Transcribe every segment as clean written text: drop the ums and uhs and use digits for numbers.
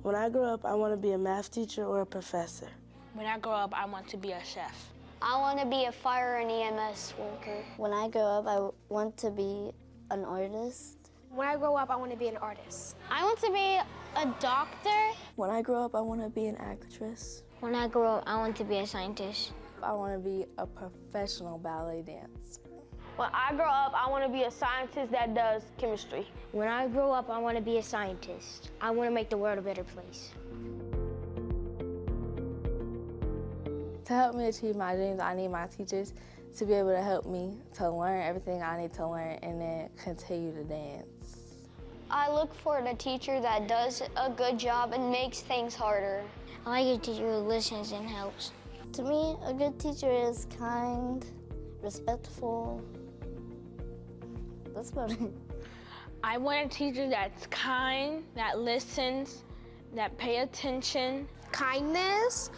When I grow up, I want to be a math teacher or a professor. When I grow up, I want to be a chef. I want to be a fire and EMS worker. When I grow up, I want to be an artist. When I grow up, I want to be an artist. I want to be a doctor. When I grow up, I want to be an actress. When I grow up, I want to be a scientist. I want to be a professional ballet dancer. When I grow up, I want to be a scientist that does chemistry. When I grow up, I want to be a scientist. I want to make the world a better place. To help me achieve my dreams, I need my teachers to be able to help me to learn everything I need to learn and then continue to dance. I look for a teacher that does a good job and makes things harder. I like a teacher who listens and helps. To me, a good teacher is kind, respectful. That's about it. I want a teacher that's kind, that listens, that pay attention. Kindness,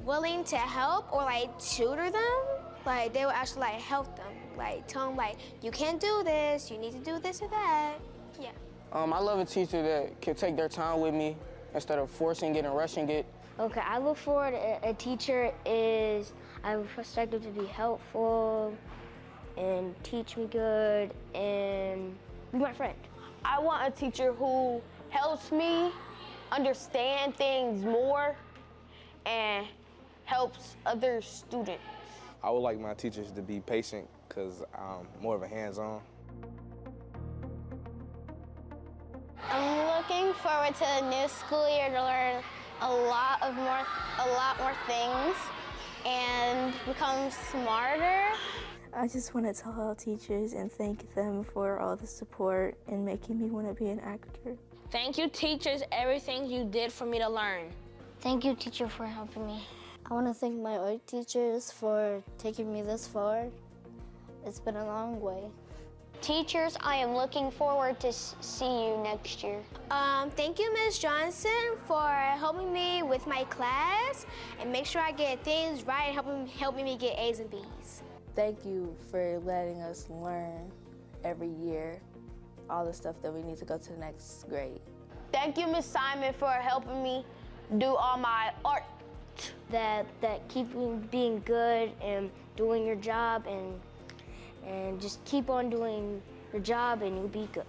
willing to help or like tutor them. Like they will actually like help them. Like tell them like, you can't do this, you need to do this or that. Yeah. I love a teacher that can take their time with me instead of forcing it and rushing it. Okay, I look for a teacher is, I expect them to be helpful and teach me good and be my friend. I want a teacher who helps me understand things more and helps other students. I would like my teachers to be patient because I'm more of a hands-on. I'm looking forward to the new school year to learn a lot more things and become smarter. I just want to tell all teachers and thank them for all the support and making me want to be an actor. Thank you, teachers, everything you did for me to learn. Thank you, teacher, for helping me. I want to thank my art teachers for taking me this far. It's been a long way. Teachers, I am looking forward to see you next year. Thank you, Ms. Johnson, for helping me with my class and make sure I get things right and helping me get A's and B's. Thank you for letting us learn every year all the stuff that we need to go to the next grade. Thank you, Ms. Simon, for helping me do all my art. That keep being good and doing your job and just keep on doing your job and you'll be good.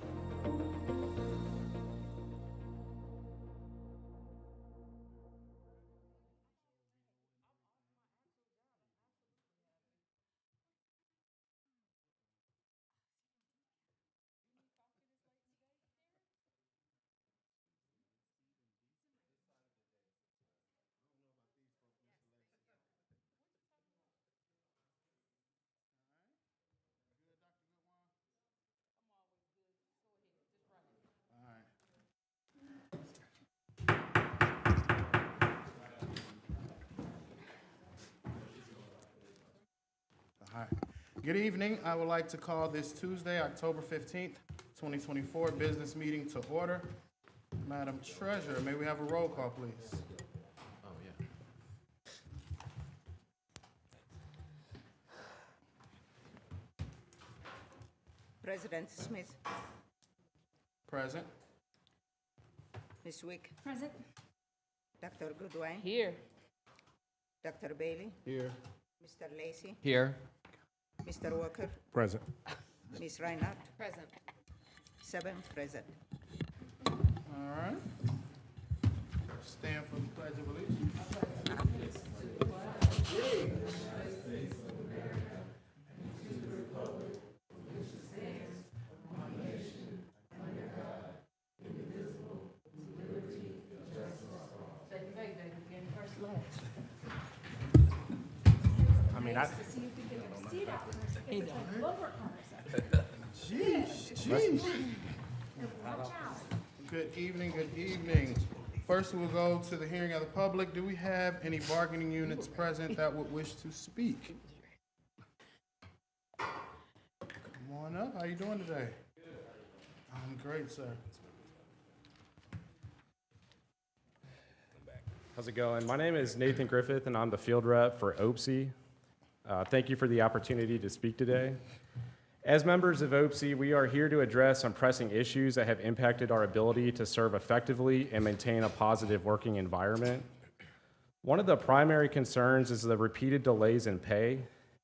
Hi. Good evening. I would like to call this Tuesday, October 15th, 2024 business meeting to order. Madam Treasurer, may we have a roll call, please? Oh, yeah. President Smith. Present. Ms. Wick. Present. Dr. Goodwin. Here. Dr. Bailey. Here. Mr. Lacey. Here. Mr. Walker. Present. Ms. Reinhardt. Present. 7 present. All right. Stand for the Pledge of Allegiance. Jeez. Good evening, good evening. First, we'll go to the hearing of the public. Do we have any bargaining units present that would wish to speak? Come on up. How you doing today? I'm great, sir. How's it going? My name is Nathan Griffith, and I'm the field rep for OPSI. Thank you for the opportunity to speak today. As members of OPSI, we are here to address some pressing issues that have impacted our ability to serve effectively and maintain a positive working environment. One of the primary concerns is the repeated delays in pay.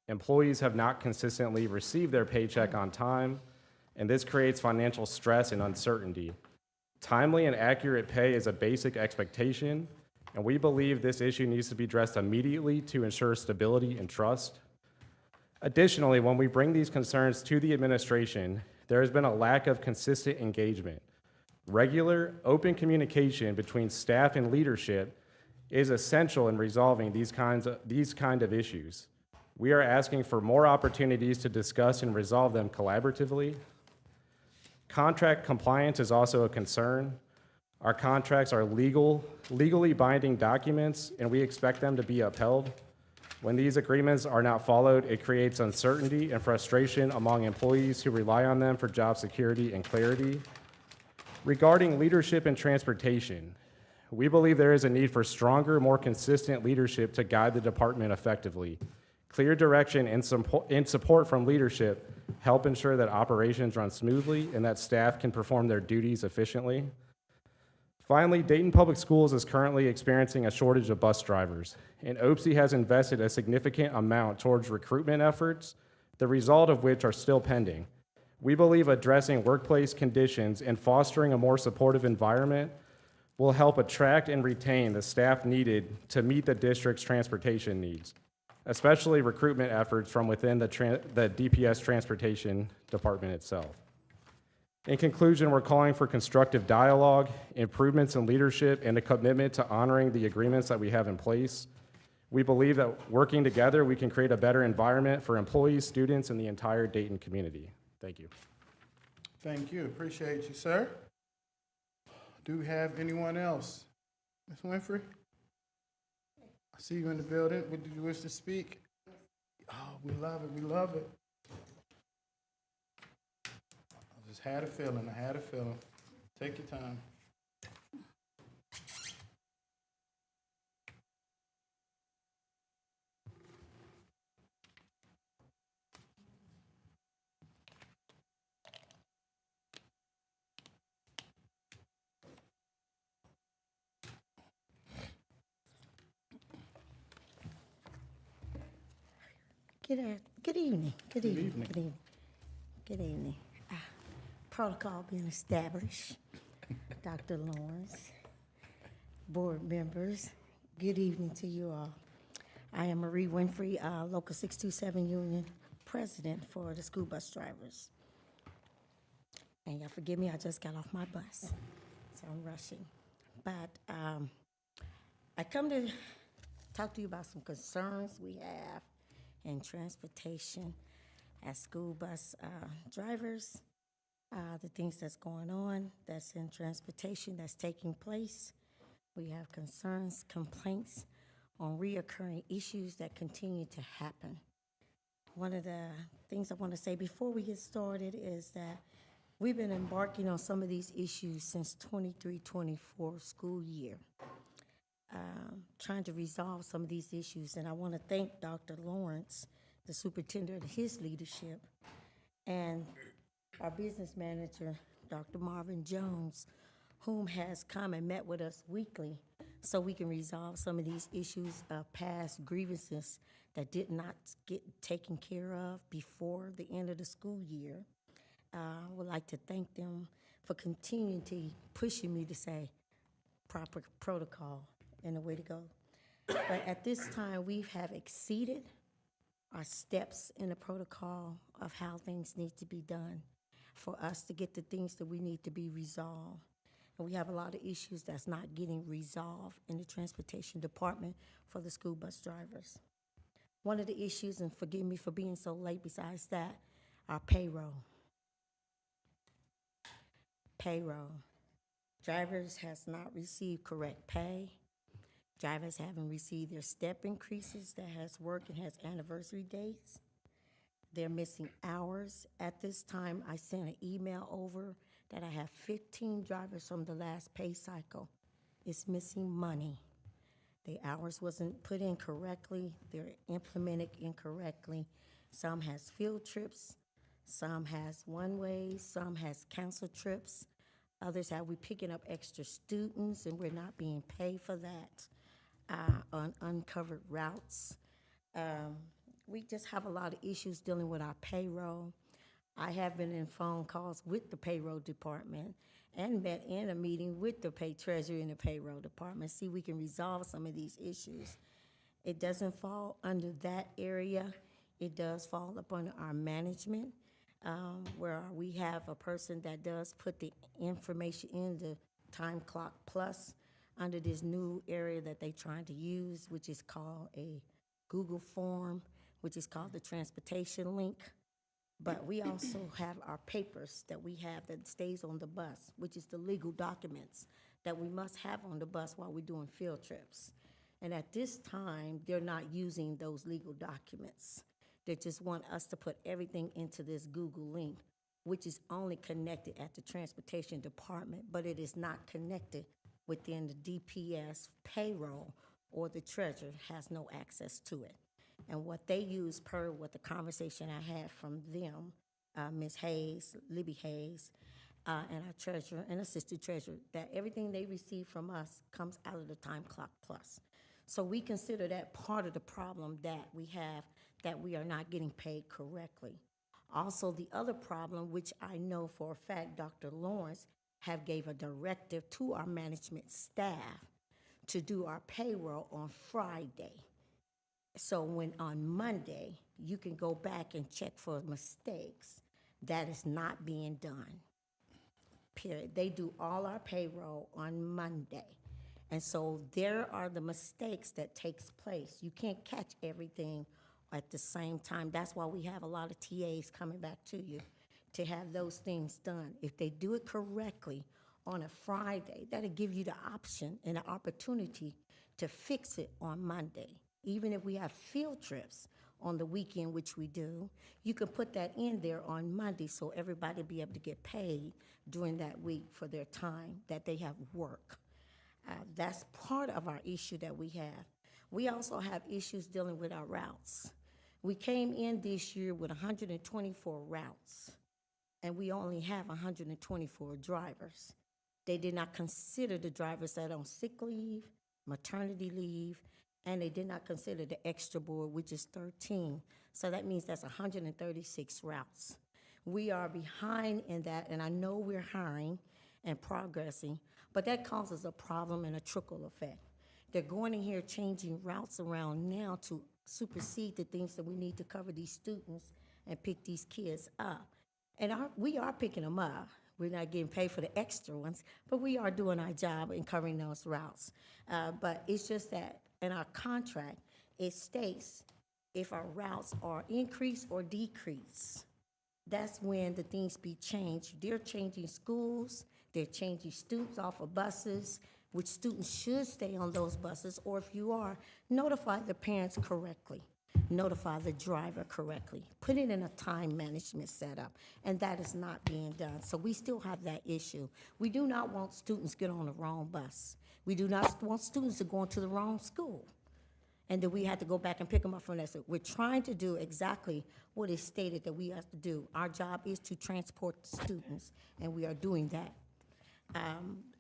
Employees have not consistently received their paycheck on time, and this creates financial stress and uncertainty. Timely and accurate pay is a basic expectation, and we believe this issue needs to be addressed immediately to ensure stability and trust. Additionally, when we bring these concerns to the administration, there has been a lack of consistent engagement. Regular, open communication between staff and leadership is essential in resolving these kind of issues. We are asking for more opportunities to discuss and resolve them collaboratively. Contract compliance is also a concern. Our contracts are legally binding documents, and we expect them to be upheld. When these agreements are not followed, it creates uncertainty and frustration among employees who rely on them for job security and clarity. Regarding leadership and transportation, we believe there is a need for stronger, more consistent leadership to guide the department effectively. Clear direction and support from leadership help ensure that operations run smoothly and that staff can perform their duties efficiently. Finally, Dayton Public Schools is currently experiencing a shortage of bus drivers, and OPSI has invested a significant amount towards recruitment efforts, the result of which are still pending. We believe addressing workplace conditions and fostering a more supportive environment will help attract and retain the staff needed to meet the district's transportation needs, especially recruitment efforts from within the DPS Transportation Department itself. In conclusion, we're calling for constructive dialogue, improvements in leadership, and a commitment to honoring the agreements that we have in place. We believe that working together, we can create a better environment for employees, students, and the entire Dayton community. Thank you. Thank you. Appreciate you, sir. Do we have anyone else? Ms. Winfrey? I see you in the building. Would you wish to speak? Oh, we love it. We love it. I just had a feeling. I had a feeling. Take your time. Good evening. Good evening. Protocol being established. Dr. Lawrence, board members, good evening to you all. I am Marie Winfrey, Local 627 Union President for the school bus drivers. And y'all forgive me, I just got off my bus, so I'm rushing. But I come to talk to you about some concerns we have in transportation as school bus drivers, the things that's going on, that's in transportation, that's taking place. We have concerns, complaints on reoccurring issues that continue to happen. One of the things I want to say before we get started is that we've been embarking on some of these issues since 23-24 school year, trying to resolve some of these issues. And I want to thank Dr. Lawrence, the superintendent, and his leadership, and our business manager, Dr. Marvin Jones, whom has come and met with us weekly so we can resolve some of these issues of past grievances that did not get taken care of before the end of the school year. I would like to thank them for continuing to pushing me to say proper protocol and the way to go. But at this time, we have exceeded our steps in the protocol of how things need to be done for us to get the things that we need to be resolved. And we have a lot of issues that's not getting resolved in the transportation department for the school bus drivers. One of the issues, and forgive me for being so late besides that, our payroll. Drivers has not received correct pay. Drivers haven't received their step increases that has worked and has anniversary dates. They're missing hours. At this time, I sent an email over that I have 15 drivers from the last pay cycle. It's missing money. The hours wasn't put in correctly. They're implemented incorrectly. Some has field trips. Some has one-way, some has canceled trips. Others have we picking up extra students and we're not being paid for that on uncovered routes. We just have a lot of issues dealing with our payroll. I have been in phone calls with the payroll department and met in a meeting with the treasurer and the payroll department, see we can resolve some of these issues. It doesn't fall under that area. It does fall up under our management, where we have a person that does put the information in the Time Clock Plus under this new area that they're trying to use, which is called a Google form, which is called the transportation link. But we also have our papers that we have that stays on the bus, which is the legal documents that we must have on the bus while we're doing field trips. And at this time, they're not using those legal documents. They just want us to put everything into this Google link, which is only connected at the transportation department, but it is not connected within the DPS payroll, or the treasurer has no access to it. And what they use, per what the conversation I had from them, Ms. Hayes, Libby Hayes, and our treasurer and assistant treasurer, that everything they receive from us comes out of the Time Clock Plus. So we consider that part of the problem that we have, that we are not getting paid correctly. Also, the other problem, which I know for a fact Dr. Lawrence have gave a directive to our management staff to do our payroll on Friday. So when on Monday, you can go back and check for mistakes. That is not being done, period. They do all our payroll on Monday. And so there are the mistakes that takes place. You can't catch everything at the same time. That's why we have a lot of TAs coming back to you to have those things done. If they do it correctly on a Friday, that'll give you the option and the opportunity to fix it on Monday. Even if we have field trips on the weekend, which we do, you can put that in there on Monday so everybody will be able to get paid during that week for their time that they have work. That's part of our issue that we have. We also have issues dealing with our routes. We came in this year with 124 routes, and we only have 124 drivers. They did not consider the drivers that are on sick leave, maternity leave, and they did not consider the extra board, which is 13. So that means that's 136 routes. We are behind in that, and I know we're hiring and progressing, but that causes a problem and a trickle effect. They're going in here changing routes around now to supersede the things that we need to cover these students and pick these kids up. And we are picking them up. We're not getting paid for the extra ones, but we are doing our job in covering those routes. But it's just that in our contract, it states if our routes are increased or decreased, that's when the things be changed. They're changing schools, they're changing students off of buses, which students should stay on those buses, or if you are, notify the parents correctly. Notify the driver correctly. Put it in a time management setup, and that is not being done. So we still have that issue. We do not want students to get on the wrong bus. We do not want students to go into the wrong school, and then we have to go back and pick them up from that. So we're trying to do exactly what is stated that we have to do. Our job is to transport the students, and we are doing that.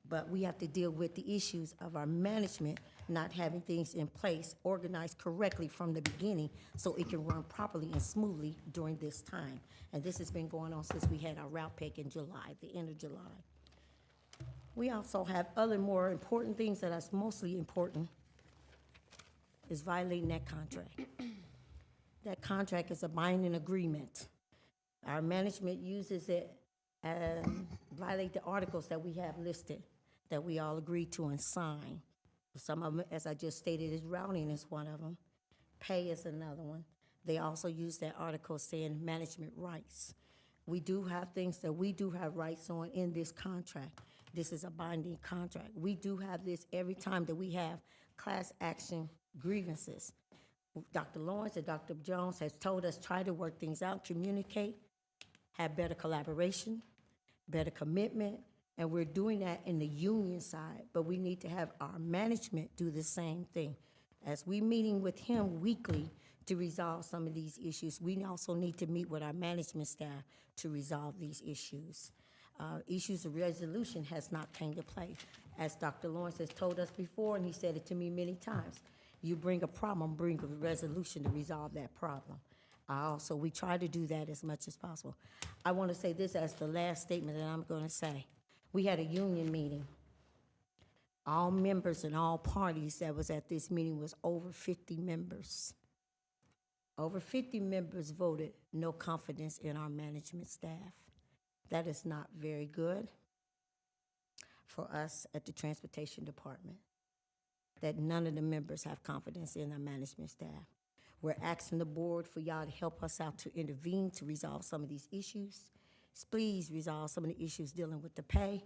But we have to deal with the issues of our management not having things in place, organized correctly from the beginning, so it can run properly and smoothly during this time. And this has been going on since we had our route pick in July, the end of July. We also have other more important things that are mostly important, is violating that contract. That contract is a binding agreement. Our management uses it and violate the articles that we have listed, that we all agreed to and sign. Some of them, as I just stated, is routing is one of them. Pay is another one. They also use that article saying management rights. We do have things that we do have rights on in this contract. This is a binding contract. We do have this every time that we have class action grievances. Dr. Lawrence and Dr. Jones has told us, try to work things out, communicate, have better collaboration, better commitment, and we're doing that in the union side, but we need to have our management do the same thing. As we meeting with him weekly to resolve some of these issues. We also need to meet with our management staff to resolve these issues. Issues of resolution has not came to play. As Dr. Lawrence has told us before, and he said it to me many times, you bring a problem, bring a resolution to resolve that problem. We try to do that as much as possible. I want to say this as the last statement that I'm going to say. We had a union meeting. All members and all parties that was at this meeting was over 50 members. Over 50 members voted no confidence in our management staff. That is not very good for us at the Transportation Department, that none of the members have confidence in our management staff. We're asking the board for y'all to help us out to intervene to resolve some of these issues. Please resolve some of the issues dealing with the pay.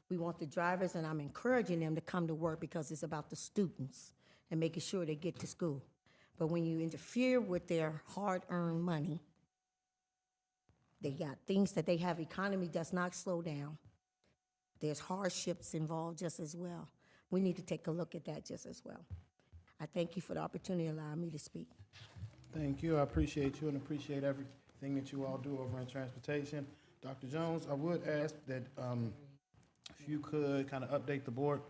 We want the drivers, and I'm encouraging them to come to work because it's about the students and making sure they get to school. But when you interfere with their hard-earned money, they got things that they have. Economy does not slow down. There's hardships involved just as well. We need to take a look at that just as well. I thank you for the opportunity to allow me to speak. Thank you. I appreciate you and appreciate everything that you all do over in transportation. Dr. Jones, I would ask that if you could kind of update the board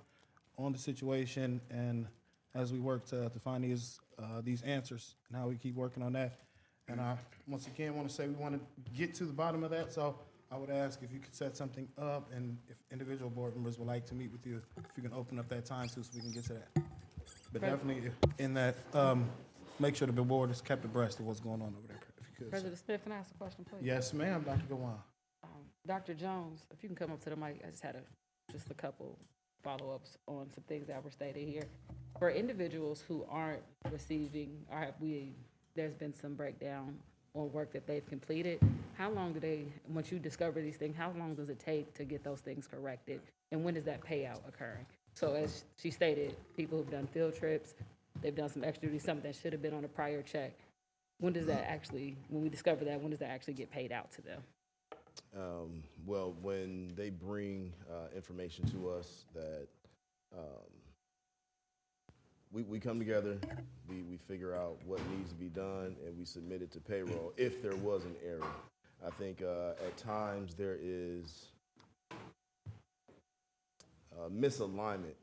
on the situation and as we work to find these answers and how we keep working on that. And I, once again, want to say we want to get to the bottom of that, so I would ask if you could set something up, and if individual board members would like to meet with you, if you can open up that time too, so we can get to that. But definitely in that, make sure the board is kept abreast of what's going on over there, if you could. President Smith, can I ask a question, please? Yes, ma'am, Dr. Gawan. Dr. Jones, if you can come up to the mic, I just had just a couple follow-ups on some things that were stated here. For individuals who aren't receiving, or there's been some breakdown on work that they've completed, how long do they, once you discover these things, how long does it take to get those things corrected? And when is that payout occurring? So as she stated, people who've done field trips, they've done some extra duty, something that should have been on a prior check. When does that actually, when we discover that, when does that actually get paid out to them? Well, when they bring information to us that we come together, we figure out what needs to be done, and we submit it to payroll if there was an error. I think at times there is misalignment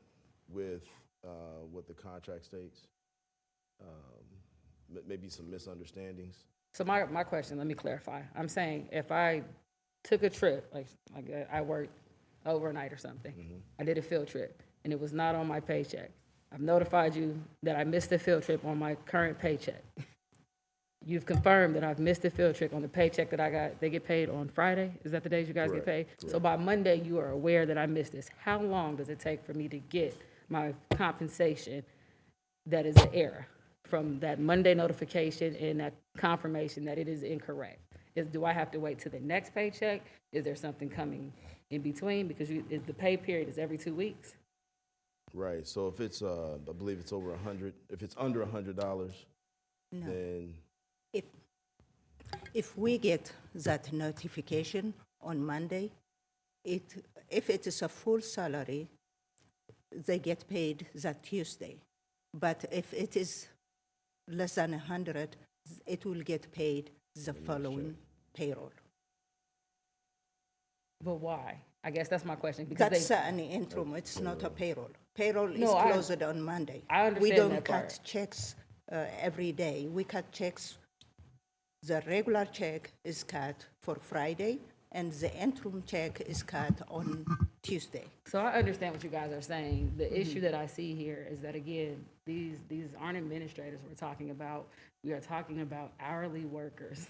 with what the contract states, maybe some misunderstandings. So my question, let me clarify. I'm saying if I took a trip, like I worked overnight or something, I did a field trip, and it was not on my paycheck. I've notified you that I missed the field trip on my current paycheck. You've confirmed that I've missed the field trip on the paycheck that I got. They get paid on Friday? Is that the days you guys get paid? Correct. So by Monday, you are aware that I missed this. How long does it take for me to get my compensation that is an error from that Monday notification and that confirmation that it is incorrect? Do I have to wait till the next paycheck? Is there something coming in between? Because the pay period is every 2 weeks. Right. So if it's, I believe it's over 100. If it's under $100, then if we get that notification on Monday, if it is a full salary, they get paid that Tuesday. But if it is less than 100, it will get paid the following payroll. But why? I guess that's my question. Because that's an interim. It's not a payroll. Payroll is closed on Monday. I understand we don't that cut part. checks every day. We cut checks. The regular check is cut for Friday, and the interim check is cut on Tuesday. So I understand what you guys are saying. The issue that I see here is that, again, these aren't administrators we're talking about. We are talking about hourly workers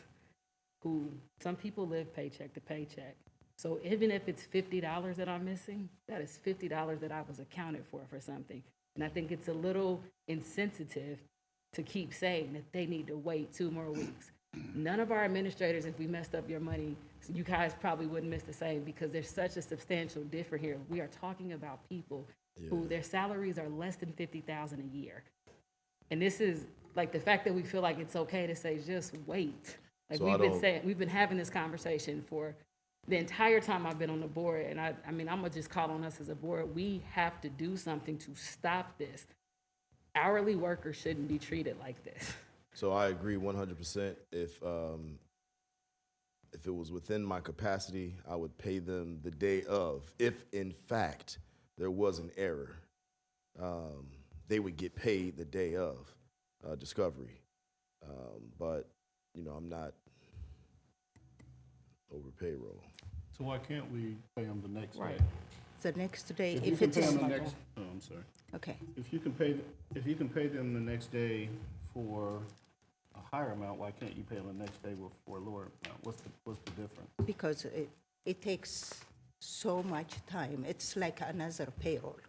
who, some people live paycheck to paycheck. So even if it's $50 that I'm missing, that is $50 that I was accounted for something. And I think it's a little insensitive to keep saying that they need to wait 2 more weeks. None of our administrators, if we messed up your money, you guys probably wouldn't miss the same, because there's such a substantial difference here. We are talking about people who their salaries are less than $50,000 a year. And this is like the fact that we feel like it's okay to say, just wait. Like so we've been having this conversation for the entire time I've been on the board. And I mean, I'm gonna just call on us as a board. We have to do something to stop this. Hourly workers shouldn't be treated like this. So I agree 100%. If it was within my capacity, I would pay them the day of. If in fact there was an error, they would get paid the day of discovery. But I'm not over payroll. So why can't we pay them the next day? The next day, If you if can it pay is. them the next, oh, I'm sorry. Okay. If you can pay them the next day for a higher amount, why can't you pay them the next day for a lower amount? What's the difference? Because it takes so much time. It's like another payroll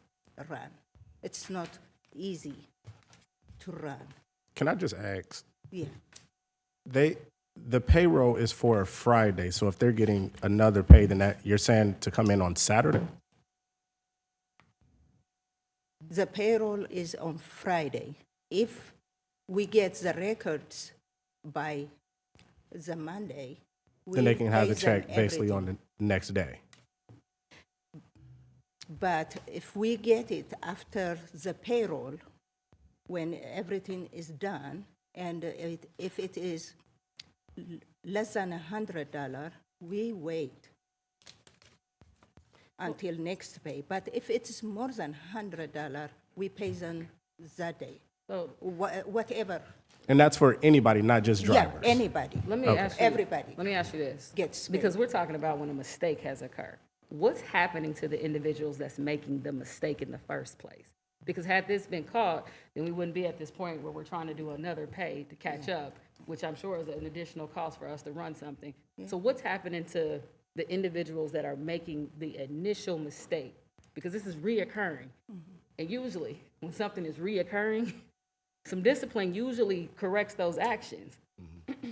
run. It's not easy to run. Can I just ask? Yeah. The payroll is for a Friday, so if they're getting another pay than that, you're saying to come in on Saturday? The payroll is on Friday. If we get the records by the Monday, Then they can have the pay them check basically on everything. the next day. But if we get it after the payroll, when everything is done, and if it is less than $100, we wait until next pay. But if it's more than $100, we pay them that day. So whatever. And that's for anybody, not just drivers? Yeah, anybody. Let me ask you. Everybody. Let me ask you this. Gets because we're talking about when a mistake has occurred. What's happening to the individuals that's making the mistake in the first place? Because had this been caught, then we wouldn't be at this point where we're trying to do another pay to catch up, which I'm sure is an additional cost for us to run something. Yeah. So what's happening to the individuals that are making the initial mistake? Because this is reoccurring. And usually, when something is reoccurring, some discipline usually corrects those actions.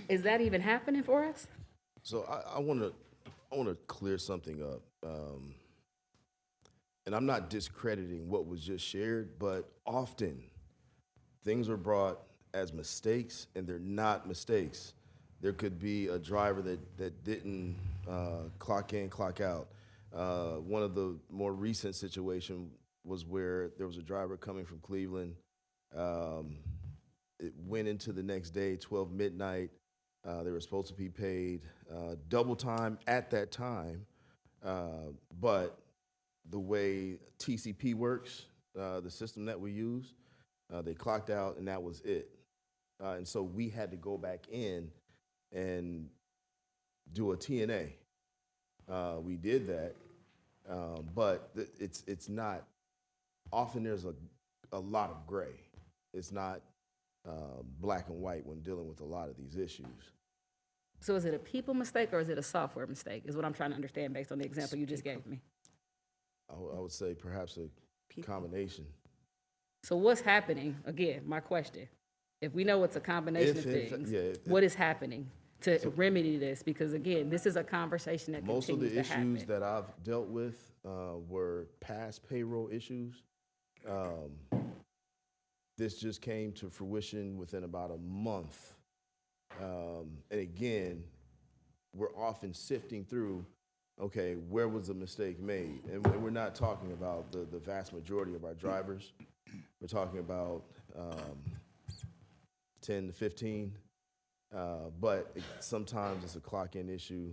Is that even happening for us? So I want to clear something up. And I'm not discrediting what was just shared, but often things are brought as mistakes, and they're not mistakes. There could be a driver that didn't clock in, clock out. One of the more recent situations was where there was a driver coming from Cleveland. It went into the next day, 12 midnight. They were supposed to be paid double time at that time, but the way TCP works, the system that we use, they clocked out and that was it. And so we had to go back in and do a TNA. We did that, but it's not, often there's a lot of gray. It's not black and white when dealing with a lot of these issues. So is it a people mistake or is it a software mistake, is what I'm trying to understand based on the example you just gave me. I would say perhaps a combination. So what's happening, again, my question, if we know it's a combination of things, what is happening to remedy this? Because again, this is a conversation that most of continues the to happen. issues that I've dealt with were past payroll issues. This just came to fruition within about a month. And again, we're often sifting through, okay, where was the mistake made? And we're not talking about the vast majority of our drivers. We're talking about 10 to 15. But sometimes it's a clock-in issue.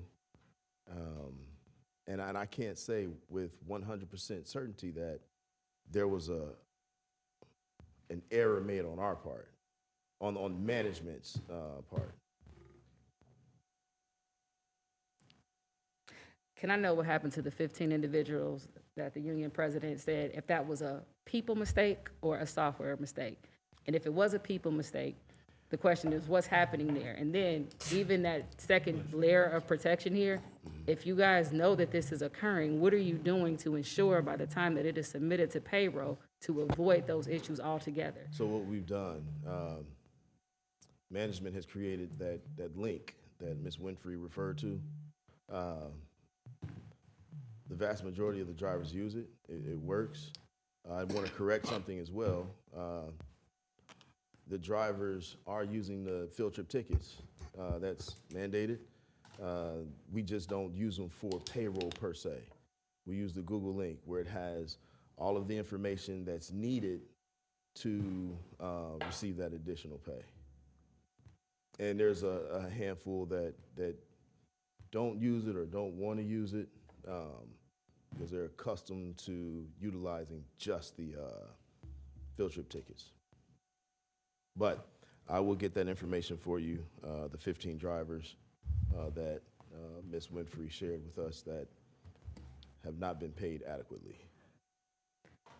And I can't say with 100% certainty that there was an error made on our part, on management's part. Can I know what happened to the 15 individuals that the union president said, if that was a people mistake or a software mistake? And if it was a people mistake, the question is what's happening there? And then even that second layer of protection here, if you guys know that this is occurring, what are you doing to ensure by the time that it is submitted to payroll to avoid those issues altogether? So what we've done, management has created that link that Ms. Winfrey referred to. The vast majority of the drivers use it. It works. I want to correct something as well. The drivers are using the field trip tickets. That's mandated. We just don't use them for payroll per se. We use the Google link where it has all of the information that's needed to receive that additional pay. And there's a handful that don't use it or don't want to use it because they're accustomed to utilizing just the field trip tickets. But I will get that information for you, the 15 drivers that Ms. Winfrey shared with us that have not been paid adequately.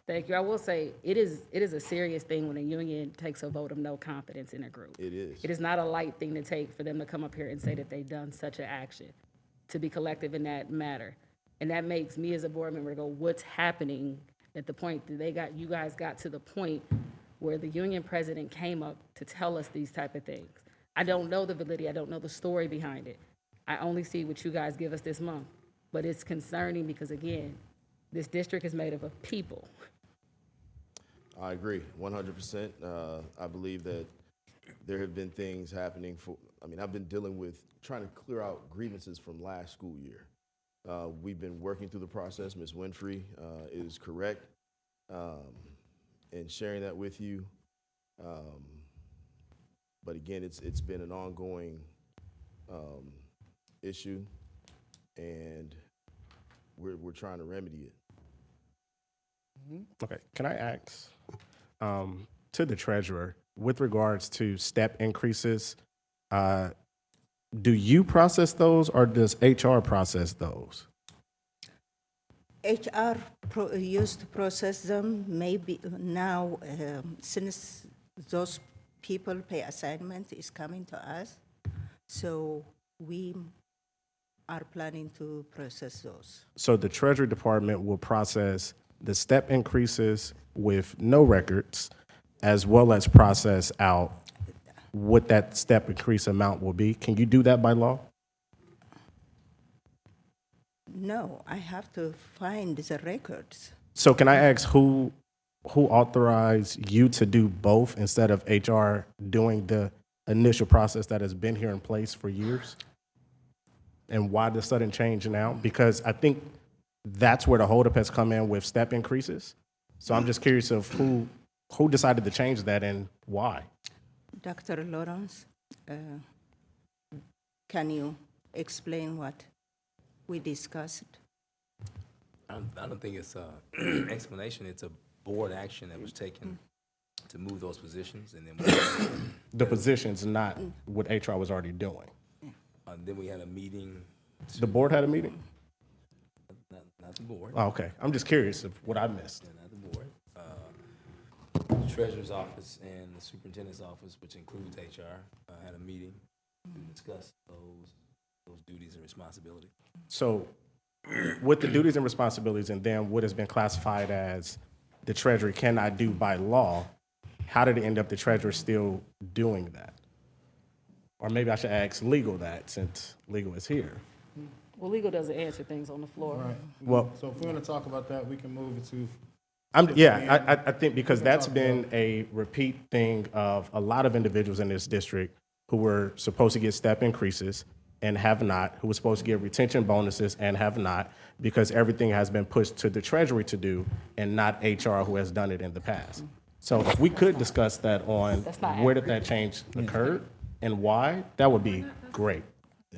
Thank you. I will say it is a serious thing when a union takes a vote of no confidence in a group. It is. It is not a light thing to take for them to come up here and say that they've done such an action, to be collective in that matter. And that makes me as a board member go, what's happening at the point that you guys got to the point where the union president came up to tell us these type of things. I don't know the validity, I don't know the story behind it. I only see what you guys give us this month. But it's concerning because, again, this district is made up of people. I agree, 100%. I believe that there have been things happening I've been dealing with trying to clear out grievances from last school year. We've been working through the process. Ms. Winfrey is correct in sharing that with you. But again, it's been an ongoing issue, and we're trying to remedy it. Okay, can I ask to the treasurer, with regards to step increases, do you process those or does HR process those? HR used to process them. Maybe now, since those people pay assignment is coming to us, so we are planning to process those. So the Treasury Department will process the step increases with no records, as well as process out what that step increase amount will be. Can you do that by law? No, I have to find the records. So can I ask who authorized you to do both instead of HR doing the initial process that has been here in place for years? And why the sudden change now? Because I think that's where the holdup has come in with step increases. So I'm just curious of who decided to change that and why? Dr. Lawrence, can you explain what we discussed? I don't think it's an explanation. It's a board action that was taken to move those positions, and then the positions, not what HR was already doing. Then we had a meeting. The board had a meeting? Not the board. Oh, okay. I'm just curious of what I missed. Yeah, not the board. The treasurer's office and the superintendent's office, which includes HR, had a meeting to discuss those duties and responsibilities. So with the duties and responsibilities and then what has been classified as the treasury cannot do by law, how did it end up the treasurer still doing that? Or maybe I should ask legal that, since legal is here. Well, legal doesn't answer things on the floor. Right. Well, so if we want to talk about that, we can move it to. I think because that's been a repeat thing of a lot of individuals in this district who were supposed to get step increases and have not, who were supposed to get retention bonuses and have not, because everything has been pushed to the treasury to do and not HR, who has done it in the past. So if we could discuss that on where did that change occur and why, that would be great.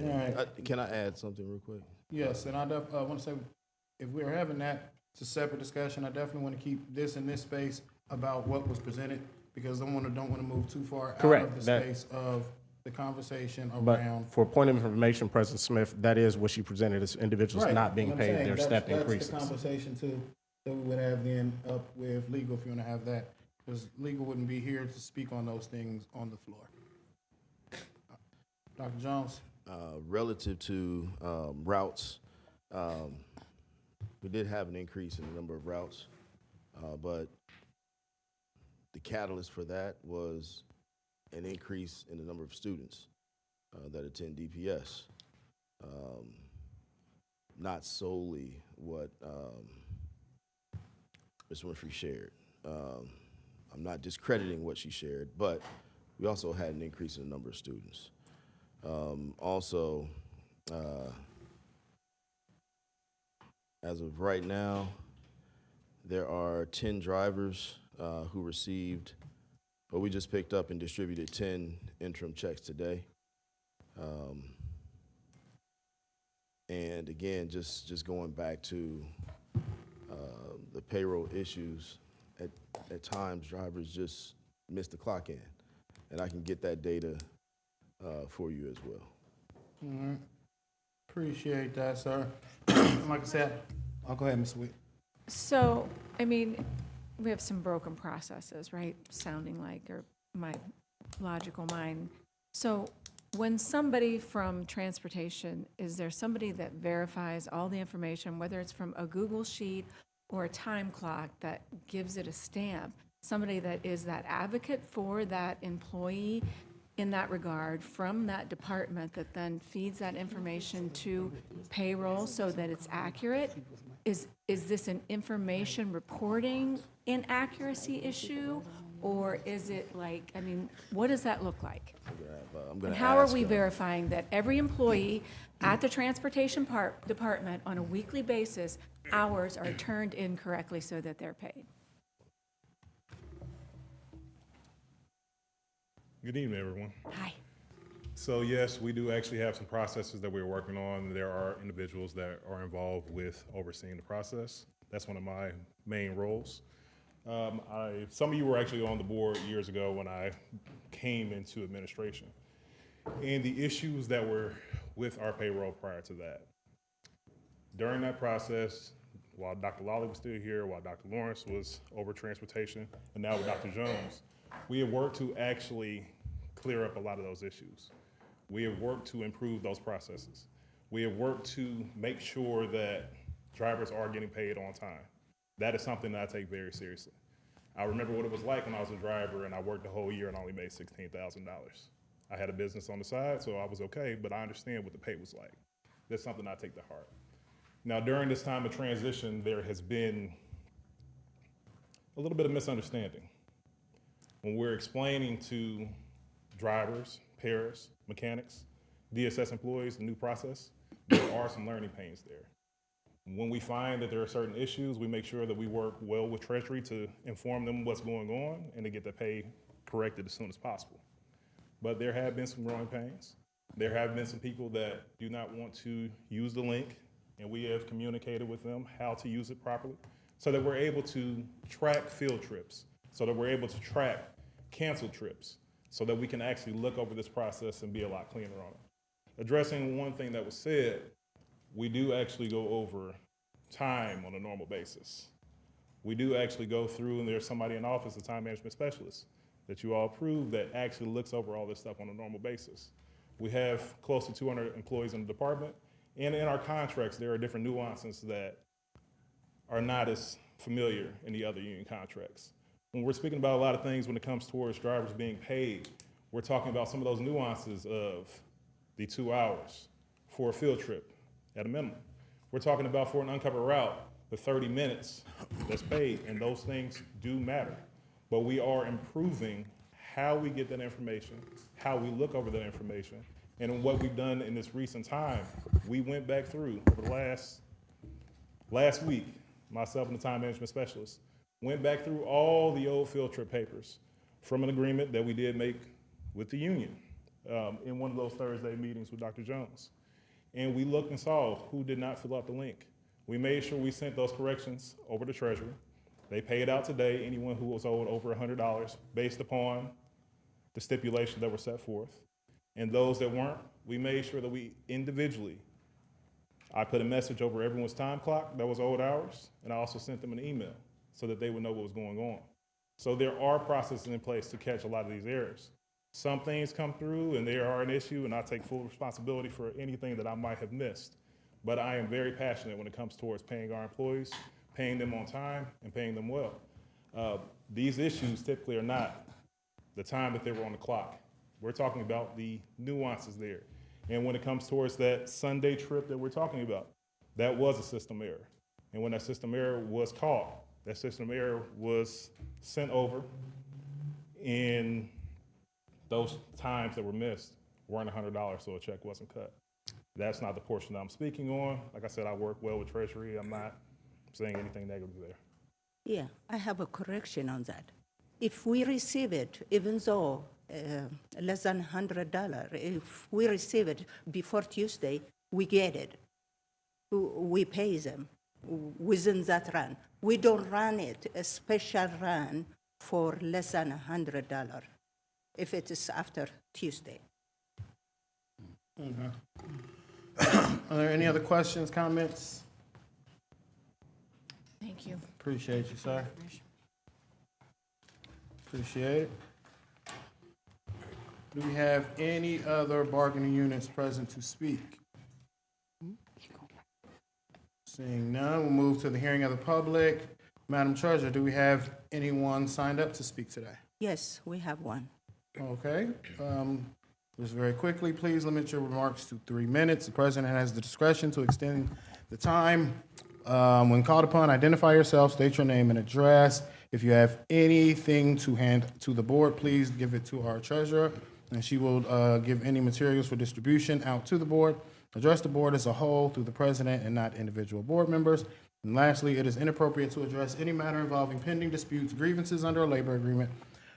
All right. Can I add something real quick? Yes, and I want to say, if we're having that, it's a separate discussion. I definitely want to keep this in this space about what was presented, because I don't want to move too far out of the space of the conversation around. But for point of information, President Smith, that is what she presented as individuals Right. not being I'm paid saying their step increases. That's the conversation too that we would have then up with legal if you want to have that, because legal wouldn't be here to speak on those things on the floor. Dr. Jones. Relative to routes, we did have an increase in the number of routes, but the catalyst for that was an increase in the number of students that attend DPS. Not solely what Ms. Winfrey shared. I'm not discrediting what she shared, but we also had an increase in the number of students. Also, as of right now, there are 10 drivers who received, or we just picked up and distributed 10 interim checks today. And again, just going back to the payroll issues, at times drivers just miss the clock in. And I can get that data for you as well. All right. Appreciate that, sir. Like I said, I'll go ahead, Ms. Witt. So, I mean, we have some broken processes, right? Sounding like, or my logical mind. So when somebody from transportation, is there somebody that verifies all the information, whether it's from a Google sheet or a time clock that gives it a stamp? Somebody that is that advocate for that employee in that regard from that department that then feeds that information to payroll so that it's accurate? Is this an information reporting inaccuracy issue? Or is it like, I mean, what does that look like? And how are we verifying that every employee at the transportation department on a weekly basis, hours are turned in correctly so that they're paid? Good evening, everyone. Hi. So yes, we do actually have some processes that we're working on. There are individuals that are involved with overseeing the process. That's one of my main roles. Some of you were actually on the board years ago when I came into administration. And the issues that were with our payroll prior to that. During that process, while Dr. Lawley was still here, while Dr. Lawrence was over transportation, and now with Dr. Jones, we have worked to actually clear up a lot of those issues. We have worked to improve those processes. We have worked to make sure that drivers are getting paid on time. That is something that I take very seriously. I remember what it was like when I was a driver and I worked the whole year and only made $16,000. I had a business on the side, so I was okay, but I understand what the pay was like. That's something I take to heart. Now, during this time of transition, there has been a little bit of misunderstanding. When we're explaining to drivers, pairs, mechanics, DSS employees the new process, there are some learning pains there. When we find that there are certain issues, we make sure that we work well with Treasury to inform them what's going on and to get the pay corrected as soon as possible. But there have been some growing pains. There have been some people that do not want to use the link, and we have communicated with them how to use it properly so that we're able to track field trips, so that we're able to track canceled trips, so that we can actually look over this process and be a lot cleaner on it. Addressing one thing that was said, we do actually go over time on a normal basis. We do actually go through, and there's somebody in office, a time management specialist, that you all approve that actually looks over all this stuff on a normal basis. We have close to 200 employees in the department, and in our contracts, there are different nuances that are not as familiar in the other union contracts. When we're speaking about a lot of things when it comes towards drivers being paid, we're talking about some of those nuances of the 2 hours for a field trip at a minimum. We're talking about for an uncovered route, the 30 minutes that's paid, and those things do matter. But we are improving how we get that information, how we look over that information, and what we've done in this recent time, we went back through over the last week, myself and the time management specialist, went back through all the old field trip papers from an agreement that we did make with the union in one of those Thursday meetings with Dr. Jones. And we looked and saw who did not fill out the link. We made sure we sent those corrections over to Treasury. They paid out today anyone who was owed over $100 based upon the stipulations that were set forth. And those that weren't, we made sure that we individually, I put a message over everyone's time clock that was owed hours, and I also sent them an email so that they would know what was going on. So there are processes in place to catch a lot of these errors. Some things come through and they are an issue, and I take full responsibility for anything that I might have missed. But I am very passionate when it comes towards paying our employees, paying them on time, and paying them well. These issues typically are not the time that they were on the clock. We're talking about the nuances there. And when it comes towards that Sunday trip that we're talking about, that was a system error. And when that system error was caught, that system error was sent over, and those times that were missed weren't $100, so a check wasn't cut. That's not the portion that I'm speaking on. Like I said, I work well with Treasury. I'm not saying anything negative there. Yeah, I have a correction on that. If we receive it, even though less than $100. If we receive it before Tuesday, we get it. We pay them within that run. We don't run it, a special run for less than $100 if it is after Tuesday. Okay. Are there any other questions, comments? Thank you. Appreciate you, sir. Appreciate it. Do we have any other bargaining units present to speak? Seeing none, we'll move to the hearing of the public. Madam Treasurer, do we have anyone signed up to speak today? Yes, we have one. Okay. Just very quickly, please limit your remarks to 3 minutes. The president has the discretion to extend the time. When called upon, identify yourself, state your name and address. If you have anything to hand to the board, please give it to our treasurer, and she will give any materials for distribution out to the board. Address the board as a whole through the president and not individual board members. And lastly, it is inappropriate to address any matter involving pending disputes, grievances under a labor agreement,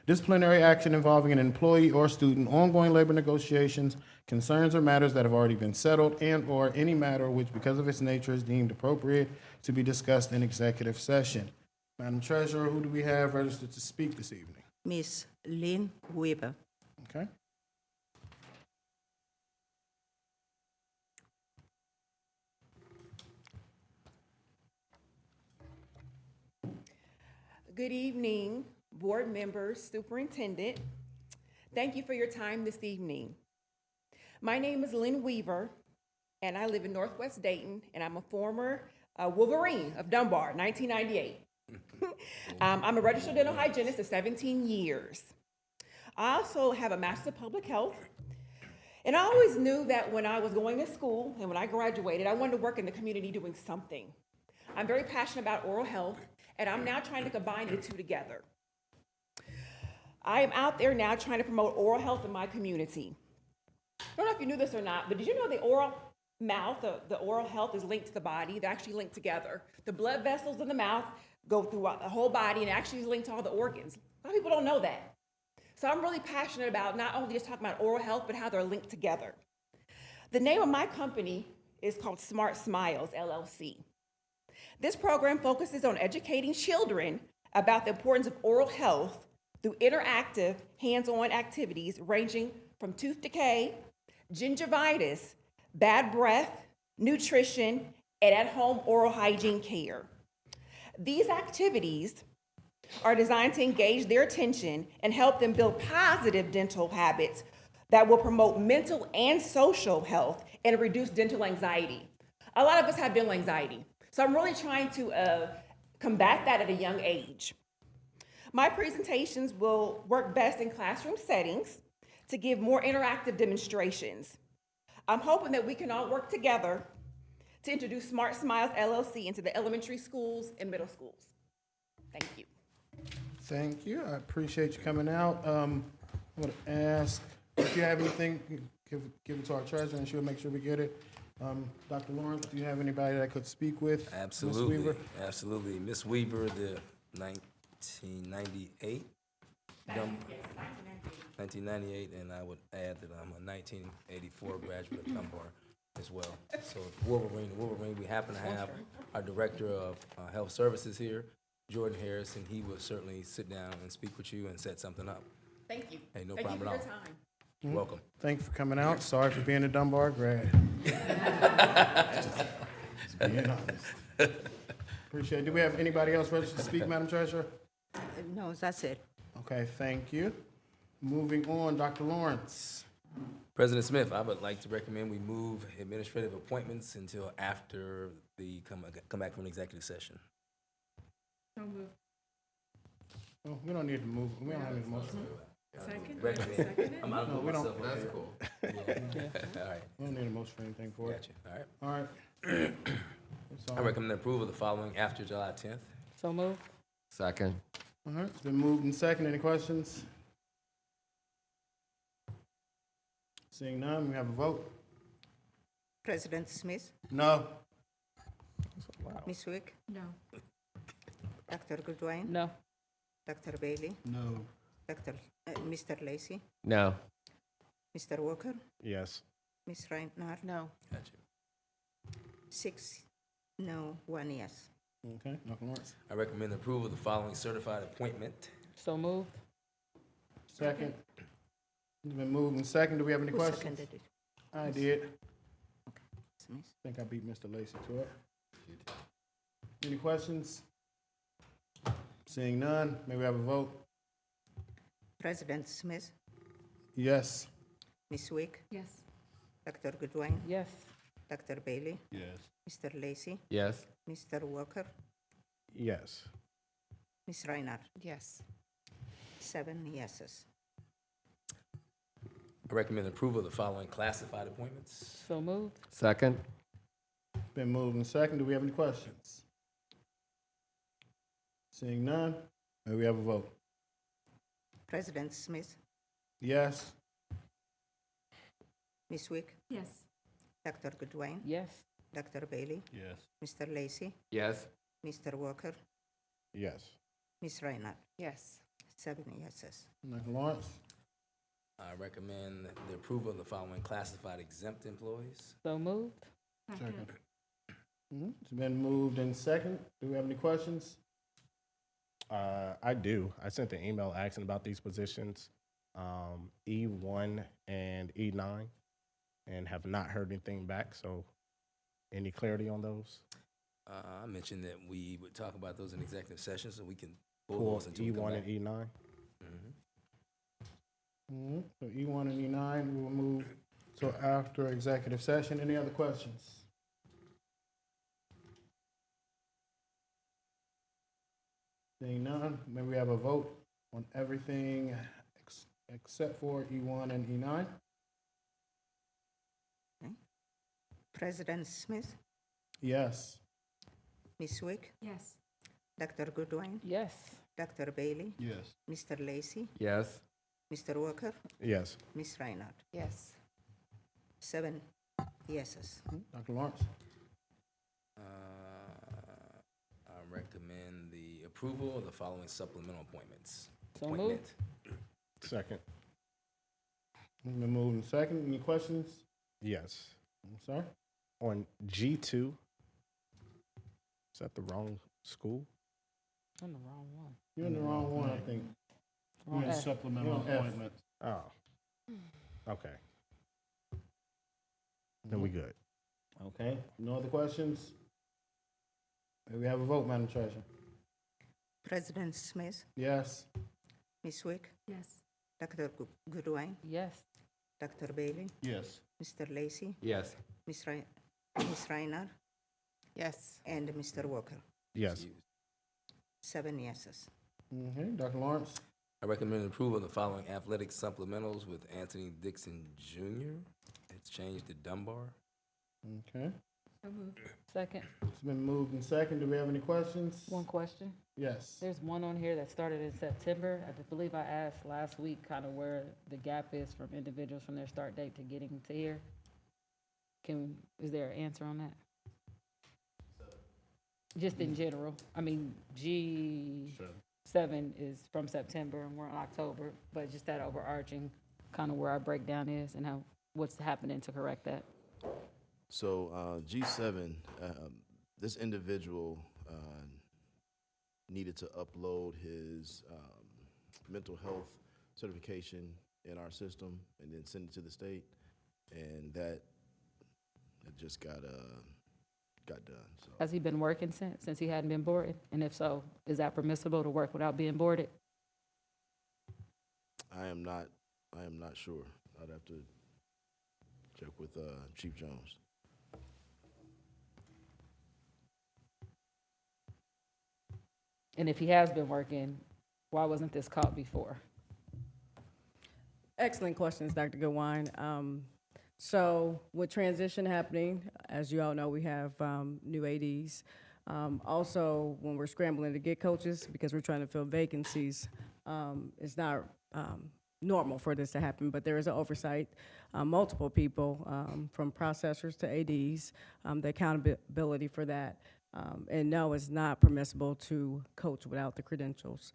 disciplinary action involving an employee or student, ongoing labor negotiations, concerns or matters that have already been settled, and/or any matter which, because of its nature, is deemed appropriate to be discussed in executive session. Madam Treasurer, who do we have registered to speak this evening? Miss Lynn Weaver. Okay. Good evening, board members, superintendent. Thank you for your time this evening. My name is Lynn Weaver, and I live in Northwest Dayton, and I'm a former Wolverine of Dunbar, 1998. I'm a registered dental hygienist of 17 years. I also have a Master's of Public Health, and I always knew that when I was going to school and when I graduated, I wanted to work in the community doing something. I'm very passionate about oral health, and I'm now trying to combine the two together. I am out there now trying to promote oral health in my community. I don't know if you knew this or not, but did you know the oral mouth, the oral health is linked to the body? They're actually linked together. The blood vessels in the mouth go throughout the whole body and actually is linked to all the organs. A lot of people don't know that. So I'm really passionate about not only just talking about oral health, but how they're linked together. The name of my company is called Smart Smiles, LLC. This program focuses on educating children about the importance of oral health through interactive, hands-on activities ranging from tooth decay, gingivitis, bad breath, nutrition, and at-home oral hygiene care. These activities are designed to engage their attention and help them build positive dental habits that will promote mental and social health and reduce dental anxiety. A lot of us have dental anxiety. So I'm really trying to combat that at a young age. My presentations will work best in classroom settings to give more interactive demonstrations. I'm hoping that we can all work together to introduce Smart Smiles LLC into the elementary schools and middle schools. Thank you. Thank you. I appreciate you coming out. I'm going to ask if you have anything, give it to our treasurer and she'll make sure we get it. Dr. Lawrence, do you have anybody that could speak with Absolutely. Ms. Weaver? Absolutely. Miss Weaver, the 1998? 1998, and I would add that I'm a 1984 graduate of Dunbar as well. So Wolverine, we happen to have our Director of Health Services here, Jordan Harris, and he will certainly sit down and speak with you and set something up. Thank you. Hey, no Thank problem you for at your all. time. You're welcome. Thank you for coming out. Sorry for being a Dunbar grad. Just being honest. Appreciate it. Do we have anybody else registered to speak, Madam Treasurer? No, that's it. Okay, thank you. Moving on, Dr. Lawrence. President Smith, I would like to recommend we move administrative appointments until after the come back from executive session. So moved. Oh, we don't need to move. We don't have any motion. Second? Recommend. Second? I'm out No, of we don't. myself. That's cool. All right. We don't need a motion for anything for it. Gotcha. All right. All right. I recommend approval of the following after July 10th. So moved. Second. All right, it's been moved and second. Any questions? Seeing none, we have a vote. President Smith, No. Ms. Wick, No. Dr. Goodwin, No. Dr. Bailey, No. Dr. Mr. Lacy, No. Mr. Walker, Yes. Ms. Reinhardt. No. Gotcha. 6 no, 1 yes. Okay, Dr. Lawrence. I recommend approval of the following certified appointment. So moved. Second. It's been moved and second. Do we have any Who questions? seconded it? I did. Smith. I think I beat Mr. Lacy to it. Any questions? Seeing none, may we have a vote? President Smith, Yes. Ms. Wick, Yes. Dr. Goodwin, Yes. Dr. Bailey, Yes. Mr. Lacy, Yes. Mr. Walker, Yes. Ms. Reinhardt. Yes. 7 yeses. I recommend approval of the following classified appointments. So moved. Second. Been moved and second. Do we have any questions? Seeing none, may we have a vote? President Smith, Yes. Ms. Wick, Yes. Dr. Goodwin, Yes. Dr. Bailey, Yes. Mr. Lacy, Yes. Mr. Walker, Yes. Ms. Reinhardt. Yes. 7 yeses. Dr. Lawrence. I recommend the approval of the following classified exempt employees. So moved. Second. It's been moved and second. Do we have any questions? I do. I sent an email asking about these positions, E1 and E9, and have not heard anything back. So, any clarity on those? I mentioned that we would talk about those in executive session, so we can pull For those until we come E1 back. and E9. So E1 and E9, we will move to after executive session. Any other questions? Seeing none, may we have a vote on everything except for E1 and E E9? President Smith, Yes. Ms. Wick, Yes. Dr. Goodwin, Yes. Dr. Bailey, Yes. Mr. Lacy, Yes. Mr. Walker, Yes. Ms. Reinhardt. Yes. 7 yeses. Dr. Lawrence. I recommend the approval of the following supplemental appointments. So Appointment. Second. It's been moved and second. Any questions? Yes. I'm sorry? On G2, is that the wrong school? I'm the wrong one. You're in the wrong one, I think. Wrong You're in F. supplemental You're on F. appointments. Oh. Okay. Then we good. Okay, no other questions? May we have a vote, Madam Treasurer? President Smith, Yes. Ms. Wick, Yes. Dr. Goodwin, Yes. Dr. Bailey, Yes. Mr. Lacy, Yes. Ms. Reinhardt, Yes. and Mr. Walker. Yes. 7 yeses. Okay, Dr. Lawrence. I recommend approval of the following athletic supplementals with Anthony Dixon Jr. It's changed to Dunbar. Okay, So moved. Second. it's been moved and second. Do we have any questions? One question. Yes. There's one on here that started in September. I believe I asked last week kind of where the gap is from individuals from their start date to getting to here. Is there an answer on that? Just in general. I mean, G7 is from September and we're in October, but just that overarching kind of where our breakdown is and what's happening to correct that. So G7, this individual needed to upload his mental health certification in our system and then send it to the state, and that it just got done. So Has he been working since he hadn't been boarded? And if so, is that permissible to work without being boarded? I am not sure. I'd have to check with Chief Jones. And if he has been working, why wasn't this caught before? Excellent questions, Dr. Goodwine. So with transition happening, as you all know, we have new ADs. Also, when we're scrambling to get coaches, because we're trying to fill vacancies, it's not normal for this to happen, but there is an oversight. Multiple people, from processors to ADs, the accountability for that. And no, it's not permissible to coach without the credentials.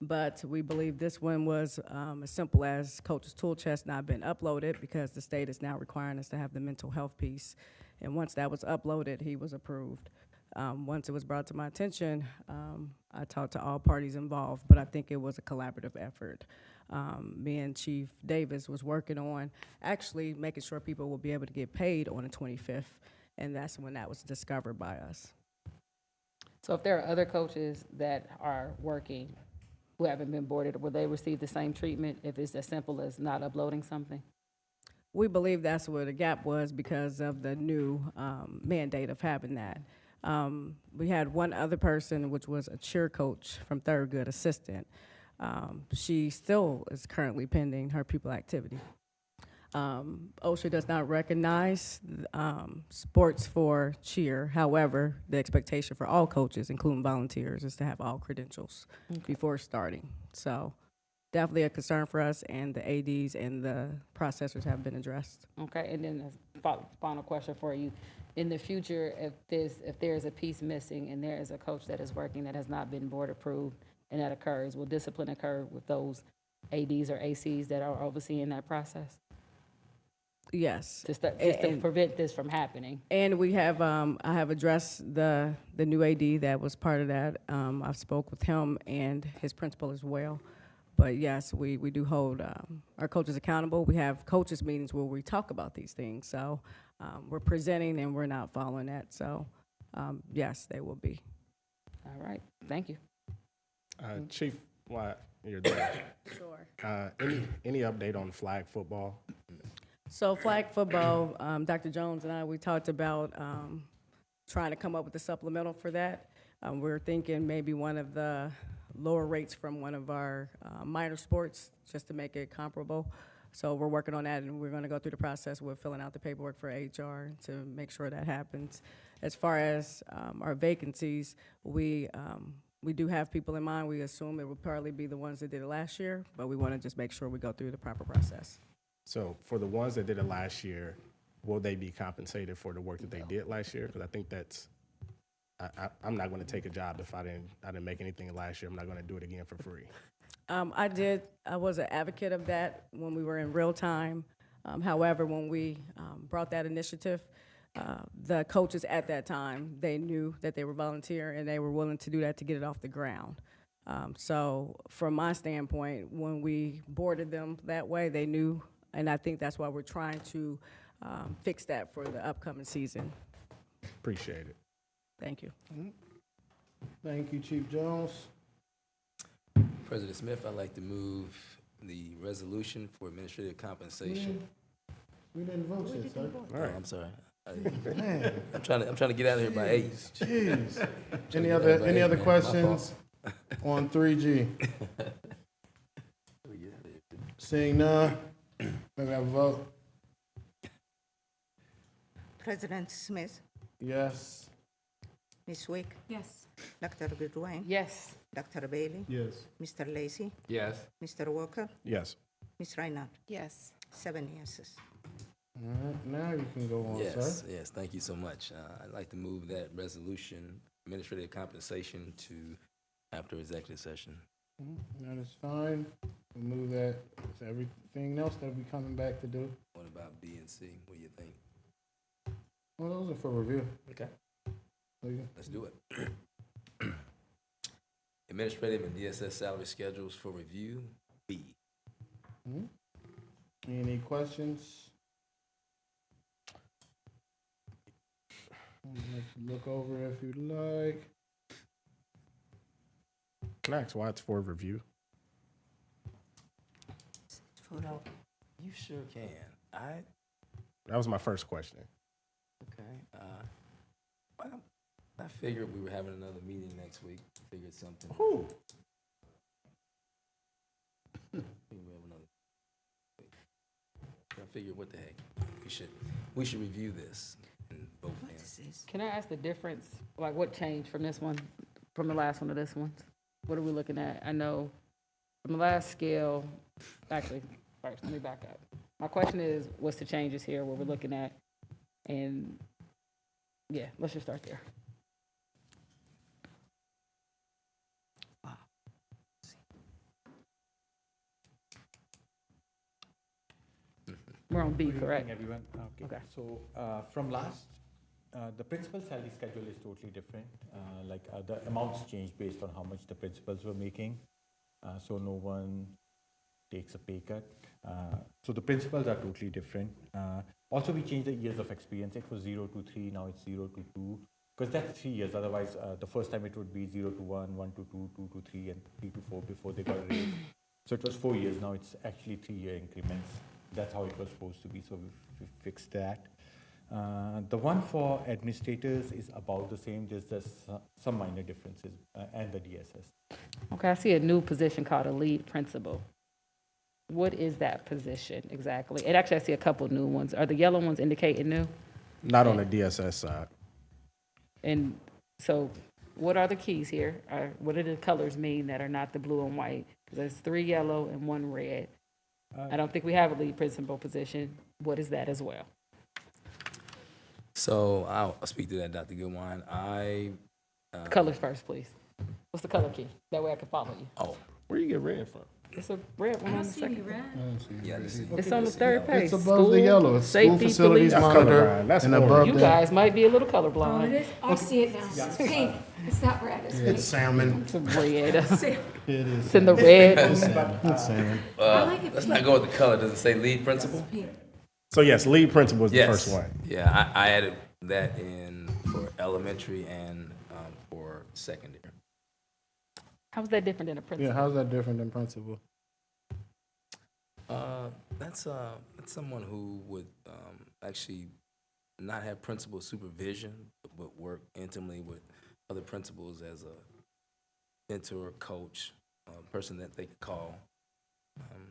but we believe this one was as simple as Coach's tool chest not been uploaded because the state is now requiring us to have the mental health piece. And once that was uploaded, he was approved. Once it was brought to my attention, I talked to all parties involved, but I think it was a collaborative effort. Me and Chief Davis was working on actually making sure people will be able to get paid on the 25th, and that's when that was discovered by us. So if there are other coaches that are working who haven't been boarded, will they receive the same treatment if it's as simple as not uploading something? We believe that's where the gap was because of the new mandate of having that. We had one other person, which was a cheer coach from Thurgood, assistant. She still is currently pending her pupil activity. OSHA does not recognize sports for cheer. However, the expectation for all coaches, including volunteers, is to have all credentials before starting. So definitely a concern for us, and the ADs and the processors have been addressed. Okay, and then a final question for you. In the future, if there's a piece missing and there is a coach that is working that has not been board approved and that occurs, will discipline occur with those ADs or ACs that are overseeing that process? Yes. Just to prevent this from happening. And we have, I have addressed the new AD that was part of that. I've spoke with him and his principal as well. But yes, we do hold our coaches accountable. We have coaches meetings where we talk about these things. So we're presenting and we're not following that. So yes, they will be. All right, thank you. Chief, while you're there. Sure. Any update on flag football? So flag football, Dr. Jones and I, we talked about trying to come up with a supplemental for that. We're thinking maybe one of the lower rates from one of our minor sports just to make it comparable. So we're working on that, and we're going to go through the process. We're filling out the paperwork for HR to make sure that happens. As far as our vacancies, we do have people in mind. We assume it will probably be the ones that did it last year, but we want to just make sure we go through the proper process. So for the ones that did it last year, will they be compensated for the work that they did last year? Because I think that's, I'm not going to take a job if I didn't make anything last year. I'm not going to do it again for free. I was an advocate of that when we were in real time. However, when we brought that initiative, the coaches at that time, they knew that they were volunteer and they were willing to do that to get it off the ground. So from my standpoint, when we boarded them that way, they knew, and I think that's why we're trying to fix that for the upcoming season. Appreciate it. Thank you. Thank you, Chief Jones. President Smith, I'd like to move the resolution for administrative compensation. We didn't vote yet, sir. All right. I'm sorry. I'm trying to get out of here by 8. Jeez. Any other questions on 3G? Seeing none, may we have a vote? President Smith, Yes. Ms. Wick, Yes. Dr. Goodwin, Yes. Dr. Bailey, Yes. Mr. Lacy, Yes. Mr. Walker, Yes. Ms. Reinhardt. Yes. 7 yeses. All right, now you can go on, Yes, sir. yes, thank you so much. I'd like to move that resolution, administrative compensation, to after executive session. That is fine. We'll move that. Is everything else that we coming back to do? What about B and C? What do you think? Well, those are for review. Okay. Okay. Let's do it. Administrative and DSS salary schedules for review, B. Any questions? Look over if you'd like. Can I ask why it's for review? No, you sure can. That was my first question. Okay. I figured we were having another meeting next week. Figured something. Who? I figured, what the heck? We should review this in both hands. Can I ask the difference, like what changed from this one, from the last one to this one? What are we looking at? I know from the last scale, actually, first, let me back up. My question is, what's the changes here, what we're looking at? And yeah, let's just start there. We're on B, Good evening, correct? everyone. Okay. So from last, the principal salary schedule is totally different. The amounts changed based on how much the principals were making. So no one takes a pay cut. So the principals are totally different. Also, we changed the years of experience. It was 0 to 3, now it's 0 to 2. Because that's 3 years. Otherwise, the first time it would be 0 to 1, 1 to 2, 2 to 3, and 3 to 4 before they got a raise. So it was 4 years. Now it's actually 3-year increments. That's how it was supposed to be. So we fixed that. The one for administrators is about the same. There's just some minor differences, and the DSS. Okay, I see a new position called a lead principal. What is that position exactly? And actually, I see a couple new ones. Are the yellow ones indicating new? Not on the DSS side. And so what are the keys here? What do the colors mean that are not the blue and white? Because there's 3 yellow and 1 red. I don't think we have a lead principal position. What is that as well? So I'll speak to that, Dr. Goodwine. Colors first, please. What's the color key? That way I can follow you. Oh, where you get red from? It's a red one on the second. Yeah, this is. It's on the third page. It's above the yellow. It's school Safety, facilities police. monitor, That's and orange. above You that, guys might be a little Oh, colorblind. it is? I see it now. It's pink. It's not red, it's pink. it's salmon. It's red. It is. It's in the red. It's salmon. like it Let's pink. not go with the color. Does it say lead principal? So yes, lead principal is the Yes. first one. Yeah, I added that in for elementary and for secondary. How's that different than a principal? Yeah, how's that different than principal? That's someone who would actually not have principal supervision, but work intimately with other principals as a mentor, coach, person that they could call.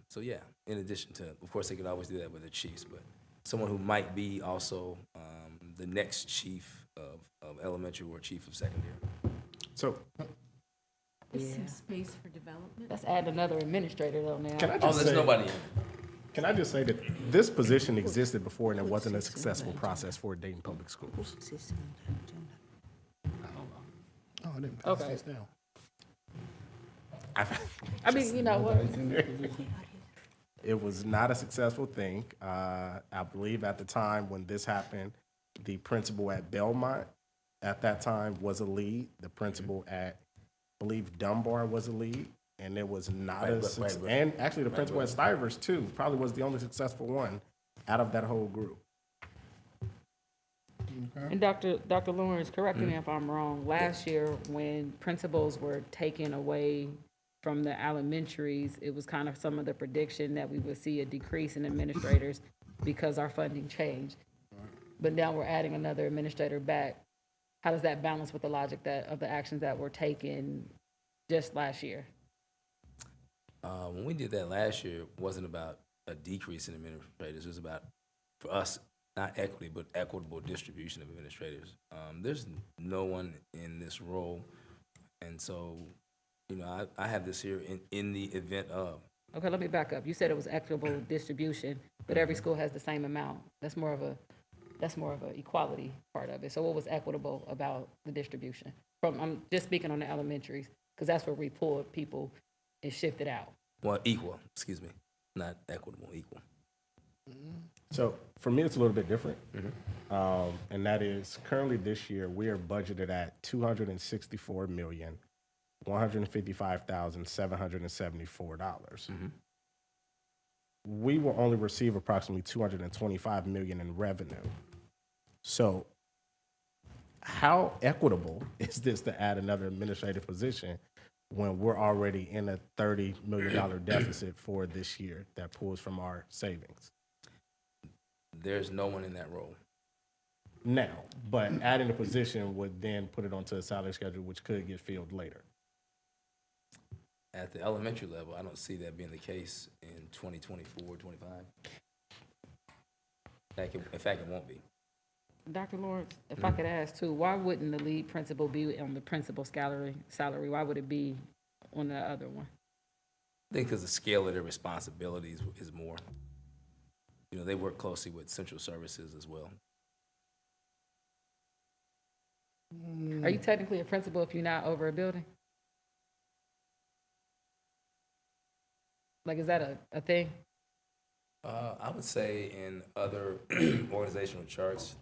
So yeah, in addition to, of course, they could always do that with the chiefs, but someone who might be also the next chief of elementary or chief of secondary. So There's some space for development. Let's add another administrator though now. can I Oh, just there's say, nobody in. Can I just say that this position existed before and it wasn't a successful process for Dayton Public Schools. Oh, I didn't pass Okay. this down. I mean, you know what? It was not a successful thing. I believe at the time when this happened, the principal at Belmont at that time was a lead. The principal at, I believe, Dunbar was a lead, and it was not and actually the principal at Stivers too probably was the only successful one out of that whole group. And Dr. Lawrence, correct me if I'm wrong, last year when principals were taken away from the elementaries, it was kind of some of the prediction that we would see a decrease in administrators because our funding changed. But now we're adding another administrator back. How does that balance with the logic of the actions that were taken just last year? When we did that last year, it wasn't about a decrease in administrators. It was about, for us, not equity, but equitable distribution of administrators. There's no one in this role, and so, you know, I have this here in the event of. Okay, let me back up. You said it was equitable distribution, but every school has the same amount. That's more of a equality part of it. So what was equitable about the distribution? I'm just speaking on the elementaries, because that's where we pulled people and shifted out. Well, equal, excuse me, not equitable, equal. So for me, it's a little bit different. And that is currently this year, we are budgeted at $264,155,774. We will only receive approximately $225 million in revenue. So how equitable is this to add another administrative position when we're already in a $30 million deficit for this year that pulls from our savings? There's no one in that role. Now, but adding a position would then put it onto a salary schedule, which could get filled later. At the elementary level, I don't see that being the case in 2024, 25. In fact, it won't be. Dr. Lawrence, if I could ask too, why wouldn't the lead principal be on the principal salary? Why would it be on the other one? I think because the scale of their responsibilities is more. You know, they work closely with central services as well. Are you technically a principal if you're not over a building? Like, is that a thing? I would say in other organizational charts,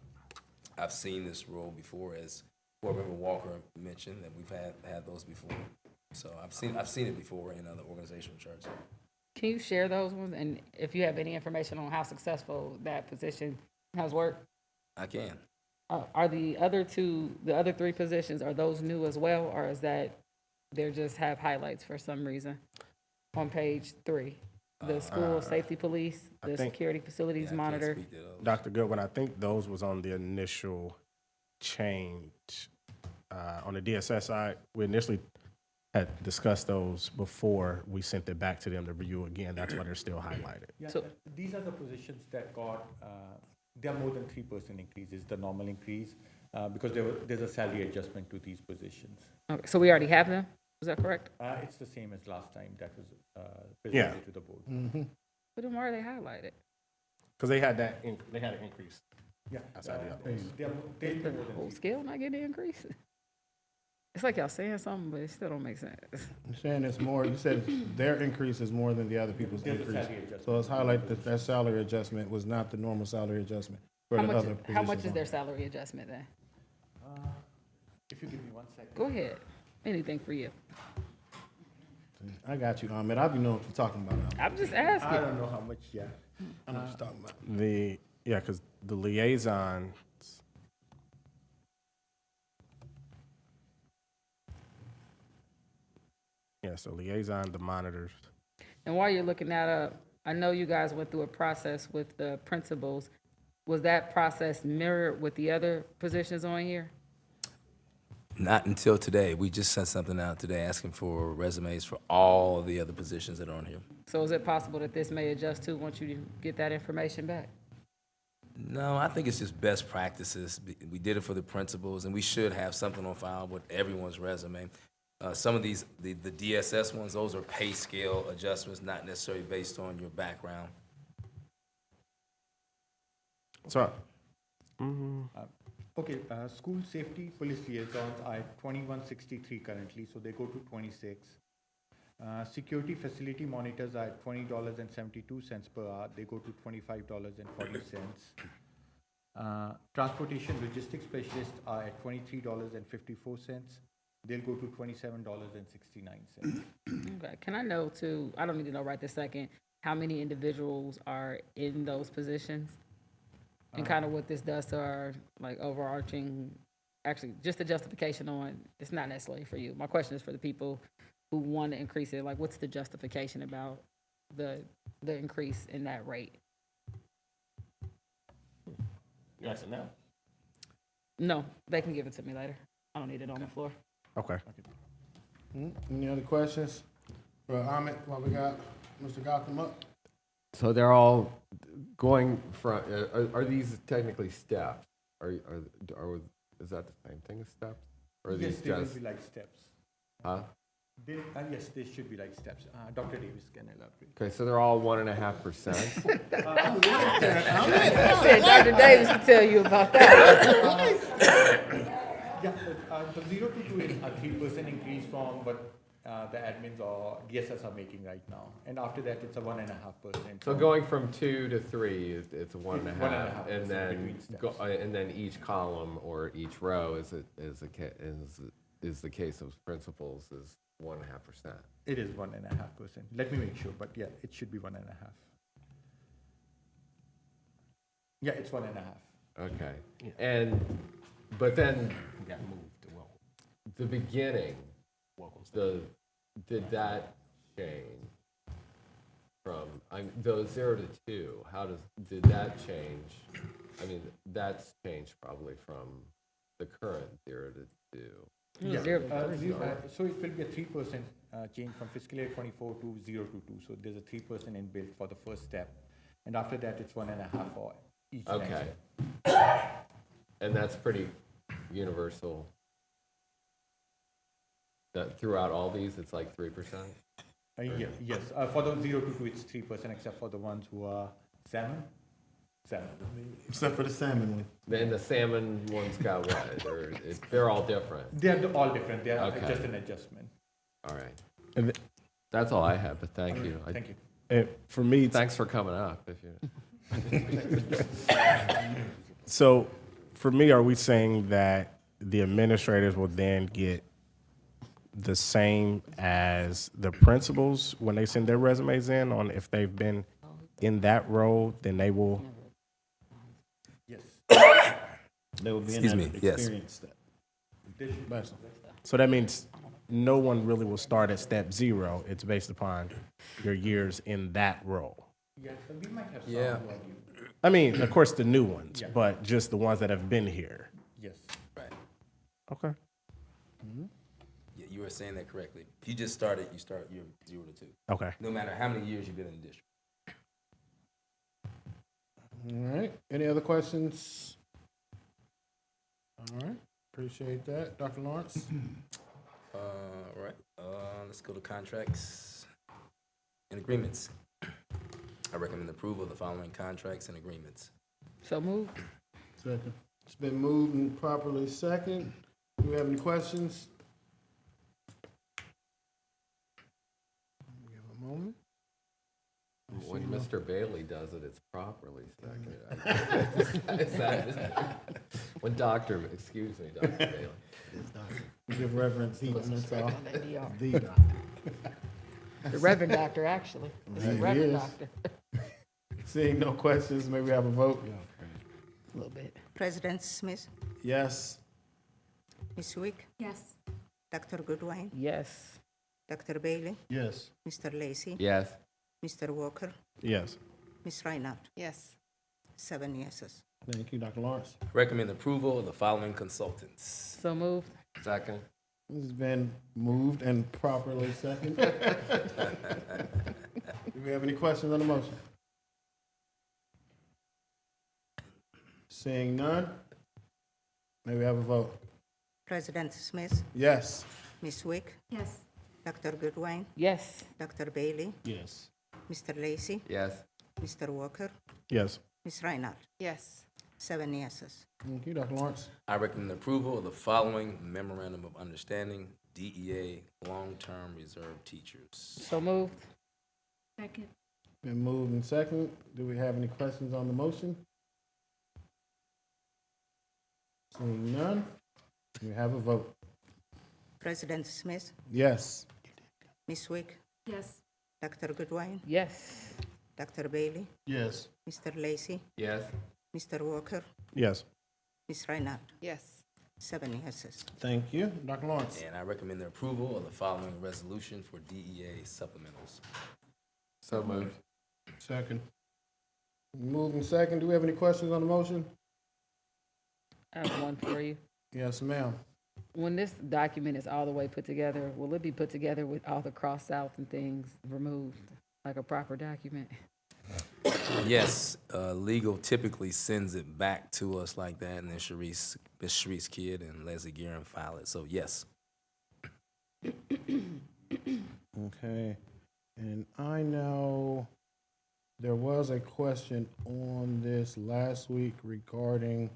I've seen this role before, as Board Member Walker mentioned, that we've had those before. So I've seen it before in other organizational charts. Can you share those ones? And if you have any information on how successful that position has worked? I can. Are the other three positions, are those new as well, or is that they just have highlights for some reason? On page 3, the school safety police, the security facilities monitor. Dr. Goodwin, I think those was on the initial change. On the DSS side, we initially had discussed those before we sent it back to them to review again. That's why they're still highlighted. Yeah, these are the positions that got, there are more than 3% increases, the normal increase, because there's a salary adjustment to these positions. Okay, so we already have them? Is that correct? It's the same as last time that was presented to the board. Mm-hmm. But then why are they highlighted? Because they had they had an increase. Yeah. Outside the others. Is the whole scale not getting an increase? It's like y'all saying something, but it still don't make sense. You're saying it's more, you said their increase is more than the other people's There's a increase. salary adjustment. So it's highlight that that salary adjustment was not the normal salary adjustment for How the much, other how much positions is on their it. salary adjustment then? If you give me 1 second. Go ahead. Anything for you. I got you, Ahmed. I be knowing what you're talking about. Ahmed. I'm just asking. I don't know how much, yeah. I know what you're talking about. Because the liaisons, so liaison, the monitors. And while you're looking that up, I know you guys went through a process with the principals. Was that process mirrored with the other positions on here? Not until today. We just sent something out today asking for resumes for all the other positions that are on here. So is it possible that this may adjust too once you get that information back? No, I think it's just best practices. We did it for the principals, and we should have something on file with everyone's resume. Some of these, the DSS ones, those are pay scale adjustments, not necessarily based on your background. So, Okay, school safety police liaisons are at 2163 currently, so they go to 26. Security facility monitors are at $20.72 per hour, they go to $25.40. Transportation logistics specialists are at $23.54, they'll go to $27.69. Okay, can I know too, I don't need to know right this second, how many individuals are in those positions? And kind of what this does to our, like, overarching, actually, just the justification on, it's not necessarily for you. My question is for the people who want to increase it. Like, what's the justification about the increase in that rate? Yes and no. No, they can give it to me later. I don't need it on the floor. Okay. Any other questions for Ahmed while we got Mr. Gotham up? So they're all going from, are these technically steps? Is that the same thing as steps? Or are Yes, these they will just? be like steps. Huh? Yes, they should be like steps. Dr. Davis can elaborate. Okay, so they're all 1.5%. Dr. Davis can tell you about that. Yeah, the 0 to 2 is a 3% increase from what the admins or DSS are making right now. And after that, it's a 1.5%. So going from 2 to 3, it's a 1.5, 1.5% and then between steps. and then each column or each row is the case of principals is 1.5%. It is 1.5%. Let me make sure, but yeah, it should be 1.5. Yeah, it's 1.5. Okay, but then the beginning, did that change from the 0 to 2? Did that change? I mean, that's changed probably from the current 0 to 2. Yeah, so it will be a 3% change from fiscal year 24 to 0 to 2. So there's a 3% inbuilt for the first step, and after that it's 1.5 for each next Okay. step. And that's pretty universal. That throughout all these, it's like 3%? Yes, for the 0 to 2 it's 3%, except for the ones who are salmon. Except for the salmon one. Then the salmon ones got what? Or they're all different? They're all different. They are Okay. just an adjustment. All right. That's all I have, but thank you. Thank you. For me, Thanks for coming up. If you. so for me, are we saying that the administrators will then get the same as the principals when they send their resumes in on if they've been in that role, then they will? Yes. They will be in Excuse that me, yes. experience step. So that means no one really will start at step 0. It's based upon your years in that role. Yeah, we might have some. Yeah. I mean, of course, the new ones, Yeah. but just the ones that have been here. Yes. Right. Okay. Yeah, you were saying that correctly. If you just started, you start year 0 to 2. Okay. No matter how many years you've been in the district. All right. Any other questions? All right. Appreciate that. Dr. Lawrence? Right. Let's go to contracts and agreements. I recommend approval of the following contracts and agreements. So move. Second. It's been moved and properly second. Do we have any questions? Give a moment. When Mr. Bailey does it, it's properly seconded. Is that- When excuse me, Dr. Bailey. Give reverence, that's all. The doctor. The Reverend Doctor, actually. The He Reverend is. Doctor. Seeing no questions, may we have a vote? A little bit. President Smith, Yes. Ms. Wick, Yes. Dr. Goodwin, Yes. Dr. Bailey, Yes. Mr. Lacy, Yes. Mr. Walker, Yes. Ms. Reinhardt. Yes. 7 yeses. Thank you, Dr. Lawrence. Recommend approval of the following consultants. So moved. Second. This has been moved and properly seconded. Do we have any questions on the motion? Seeing none, may we have a vote? President Smith, Yes. Ms. Wick, Yes. Dr. Goodwin, Yes. Dr. Bailey, Yes. Mr. Lacy, Yes. Mr. Walker, Yes. Ms. Reinhardt. Yes. 7 yeses. Thank you, Dr. Lawrence. I recommend approval of the following memorandum of understanding, DEA long-term reserve teachers. So moved. Second. Been moved and seconded. Do we have any questions on the motion? Seeing none, we have a vote. President Smith, Yes. Ms. Wick, Yes. Dr. Goodwin, Yes. Dr. Bailey, Yes. Mr. Lacy, Yes. Mr. Walker, Yes. Ms. Reinhardt. Yes. 7 yeses. Thank you, Dr. Lawrence. And I recommend the approval of the following resolution for DEA supplementals. So moved. Second. Moved and second. Do we have any questions on the motion? I have one for you. Yes, ma'am. When this document is all the way put together, will it be put together with all the cross outs and things removed, like a proper document? Yes, legal typically sends it back to us like that, and then Ms. Sharice Kidd and Leslie Guerin file it, so yes. Okay. And I know there was a question on this last week regarding,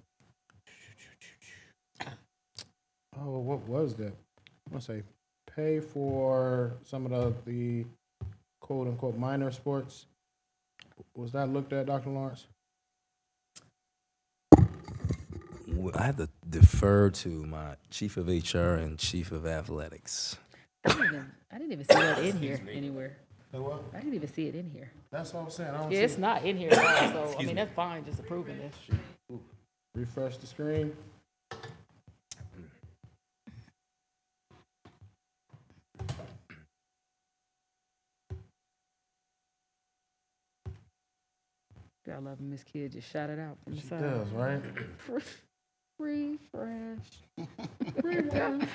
oh, what was that? I want to say pay for some of the quote unquote minor sports. Was that looked at, Dr. Lawrence? I have to defer to my chief of HR and chief of athletics. I didn't even see that in here anywhere. Say what? I didn't even see it in here. That's what I'm saying. I don't Yeah, see it's it. not in here at all, so, I Excuse mean, me. that's fine, just approving this. Refresh the screen. I love when Miss Kidd just shot it out from the She side. does, right? Refresh. Refresh.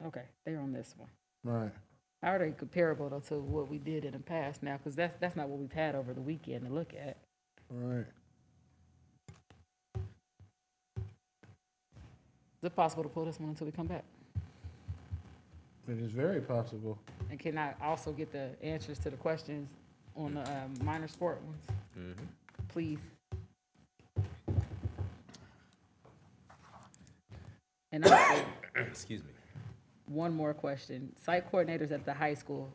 Okay, they're on this one. Right. How are they comparable though to what we did in the past now? Because that's not what we've had over the weekend to look at. Right. Is it possible to pull this one until we come back? It is very possible. And can I also get the answers to the questions on the minor sport ones? Please. And also, Excuse me. one more question. Site coordinators at the high school,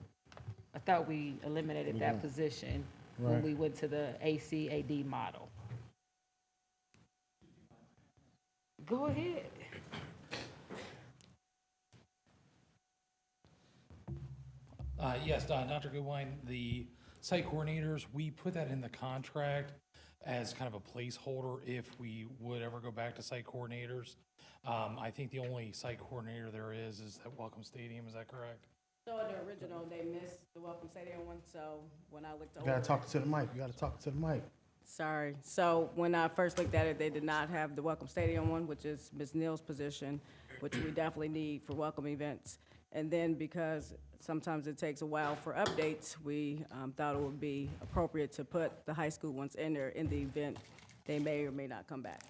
I thought we eliminated that Yeah. position when Right. we went to the ACAD model. Go ahead. Yes, Dr. Goodwine, the site coordinators, we put that in the contract as kind of a placeholder if we would ever go back to site coordinators. I think the only site coordinator there is at Welcome Stadium, is that correct? So in the original, they missed the Welcome Stadium one, so when I looked You over. gotta talk to the mic. You gotta talk to the mic. Sorry. So when I first looked at it, they did not have the Welcome Stadium one, which is Ms. Neal's position, which we definitely need for welcome events. And then because sometimes it takes a while for updates, we thought it would be appropriate to put the high school ones in there in the event they may or may not come back.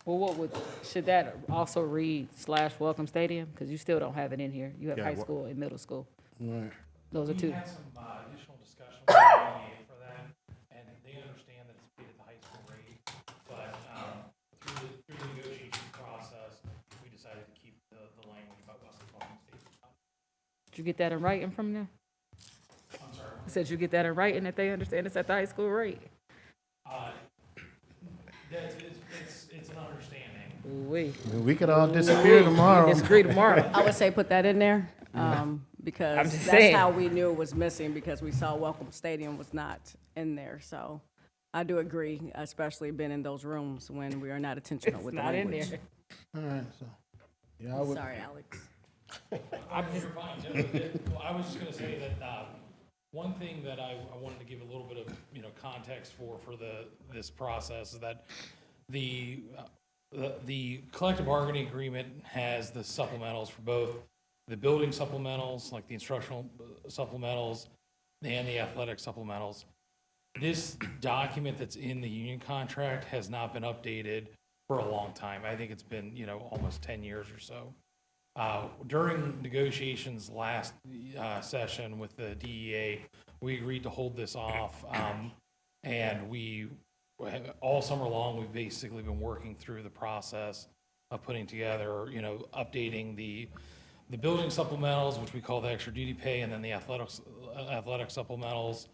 Well, should that also read / Welcome Stadium? Because you still don't have it in here. You have Yeah, high school and middle school. Right. Those are two. We had some additional discussion with the DEA for that, and they understand that it's paid at the high school rate, but through the negotiation process, we decided to keep the language about Wesley Welcome Stadium. Did you get that in writing from them? I'm sorry. I said you get that in writing that they understand it's at the high school rate. It's an understanding. We could all disappear tomorrow. Disagree tomorrow. I would say put that in there, because I'm just that's saying. how we knew it was missing, because we saw Welcome Stadium was not in there. So I do agree, especially being in those rooms when we are not intentional It's with the not in language. there. All right, so, yeah, I would. Sorry, Alex. I'm just fine. Well, I was just gonna say that, one thing that I wanted to give a little bit of, context for this process is that the collective bargaining agreement has the supplementals for both the building supplementals, like the instructional supplementals, and the athletic supplementals. This document that's in the union contract has not been updated for a long time. I think it's been, almost 10 years or so. During negotiations last session with the DEA, we agreed to hold this off, and all summer long, we've basically been working through the process of putting together, updating the building supplementals, which we call the extra duty pay, and then the athletic supplementals.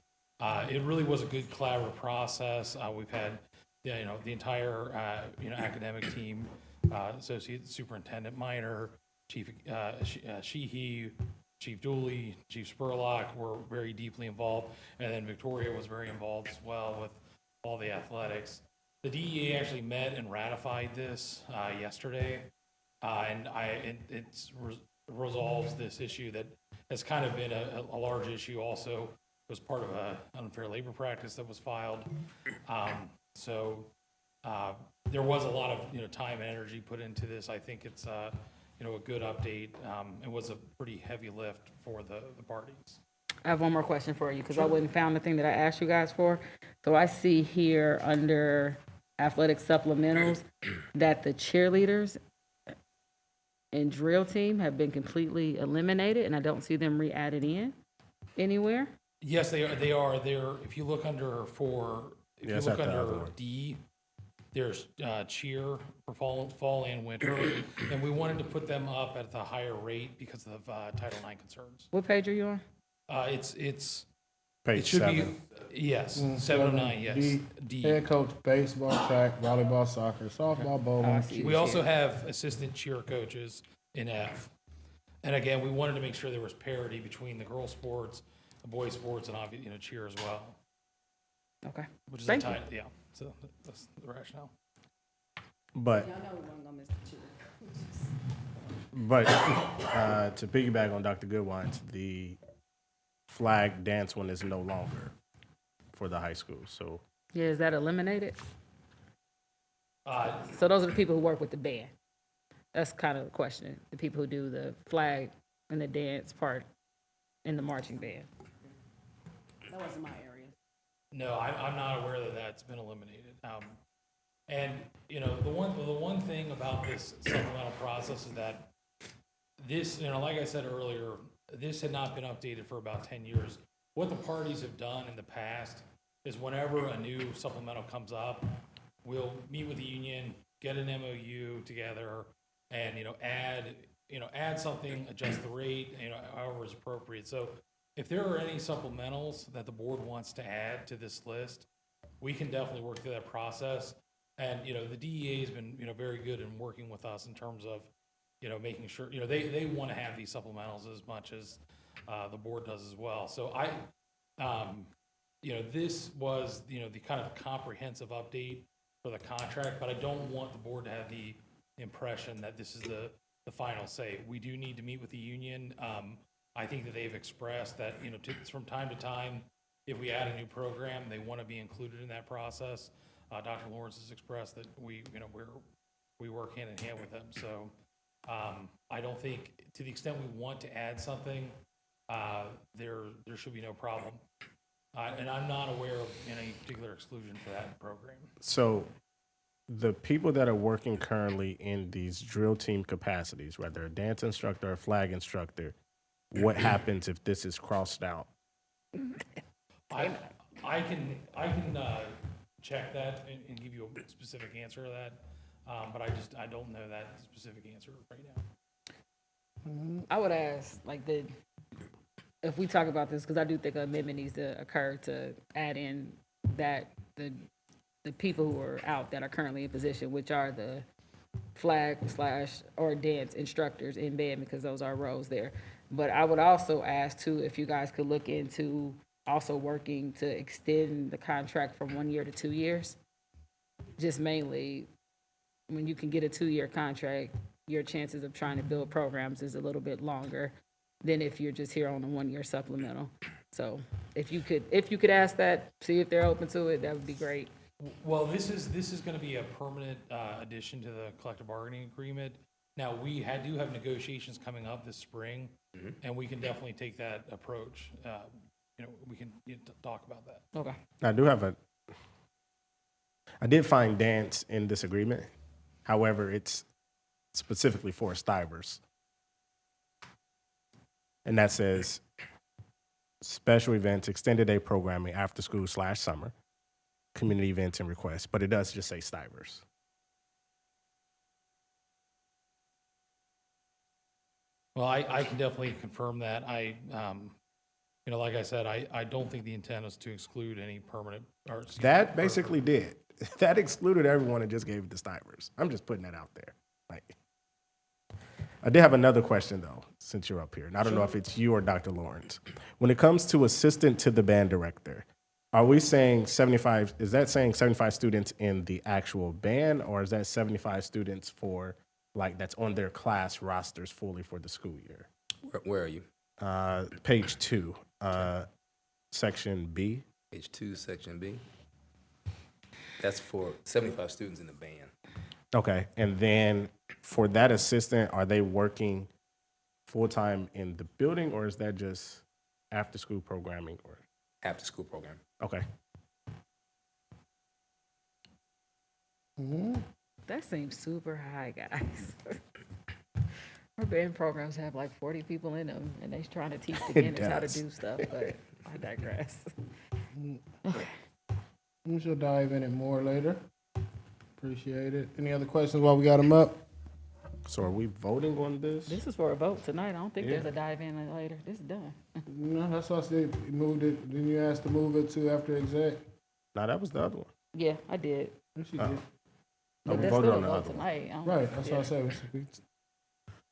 It really was a good collaborative process. We've had, the entire, academic team, Associate Superintendent Minor, Chief Sheehy, Chief Dooley, Chief Spurlock were very deeply involved, and then Victoria was very involved as well with all the athletics. The DEA actually met and ratified this yesterday, and it resolves this issue that has kind of been a large issue. Also, was part of an unfair labor practice that was filed. There was a lot of time and energy put into this. I think it's a good update. It was a pretty heavy lift for the parties. I have one more question for you, because I wouldn't found the thing that I asked you guys for. So I see here under athletic supplementals that the cheerleaders and drill team have been completely eliminated, and I don't see them re-added in anywhere. Yes, they are. They're, if you look under Yes, at the other under one. D, there's cheer for fall and winter, and we wanted to put them up at the higher rate because of Title IX concerns. What page are you on? It's it Page should 7. be, yes, 709, yes. D. Head coach, baseball, track, volleyball, soccer, softball, bowling. We also have assistant cheer coaches in F. And again, we wanted to make sure there was parity between the girls' sports, the boys' sports, and obviously, cheer as well. Okay. Which is Thank a you. tie, yeah, so that's the rationale. But Y'all know we weren't gonna miss the cheer. But to piggyback on Dr. Goodwine's, the flag dance one is no longer for the high school. So Yeah, is that eliminated? So those are the people who work with the band. That's kind of the question. The people who do the flag and the dance part in the marching band. That wasn't my area. No, I'm not aware that that's been eliminated. And, you know, the one thing about this supplemental process is that this, you know, like I said earlier, this had not been updated for about 10 years. What the parties have done in the past is whenever a new supplemental comes up, we'll meet with the union, get an MOU together, and, you know, add something, adjust the rate, you know, however is appropriate. So if there are any supplementals that the board wants to add to this list, we can definitely work through that process. And, you know, the DEA has been, you know, very good in working with us in terms of, you know, making sure, you know, they want to have these supplementals as much as the board does as well. So you know, this was, you know, the kind of comprehensive update for the contract, but I don't want the board to have the impression that this is the final say. We do need to meet with the union. I think that they've expressed that, you know, from time to time, if we add a new program, they want to be included in that process. Dr. Lawrence has expressed that we work hand in hand with them. So I don't think, to the extent we want to add something, there should be no problem. And I'm not aware of any particular exclusion for that program. So the people that are working currently in these drill team capacities, whether a dance instructor or a flag instructor, what happens if this is crossed out? I can check that and give you a specific answer to that, but I don't know that specific answer right now. I would ask, like, if we talk about this, because I do think an amendment needs to occur to add in that the people who are out that are currently in position, which are the flag / or dance instructors in band, because those are roles there. But I would also ask too, if you guys could look into also working to extend the contract from 1 year to 2 years. Just mainly, when you can get a 2-year contract, your chances of trying to build programs is a little bit longer than if you're just here on a 1-year supplemental. So if you could ask that, see if they're open to it, that would be great. Well, this is going to be a permanent addition to the collective bargaining agreement. Now, we do have negotiations coming up this spring, and we can definitely take that approach. You know, we can talk about that. Okay. I did find dance in this agreement. However, it's specifically for Stivers. And that says special events, extended day programming, after school / summer, community events and requests, but it does just say Stivers. Well, I can definitely confirm that. You know, like I said, I don't think the intent is to exclude any permanent. That basically did. That excluded everyone and just gave it to Stivers. I'm just putting that out there. Like, I did have another question though, since you're up here, and I don't know if it's you or Dr. Lawrence. When it comes to assistant to the band director, are we saying 75? Is that saying 75 students in the actual band, or is that 75 students for like that's on their class rosters fully for the school year? Where are you? Page 2, section B. Page 2, section B. That's for 75 students in the band. Okay, and then for that assistant, are they working full-time in the building, or is that just after-school programming? Or After-school program. Okay. That seems super high, guys. Our band programs have like 40 people in them, and they're trying to teach beginners how to do stuff, but I digress. We shall dive in it more later. Appreciate it. Any other questions while we got them up? So are we voting on this? This is for a vote tonight. I don't think Yeah. there's a dive in later. This is done. No, that's what I said. You moved it. Didn't you ask to move it to after exec? No, that was the other one. Yeah, I did. Yes, you Oh. did. Oh, we there's voted still on a the vote other one. tonight. I don't Right, know. that's Yeah. what I said. We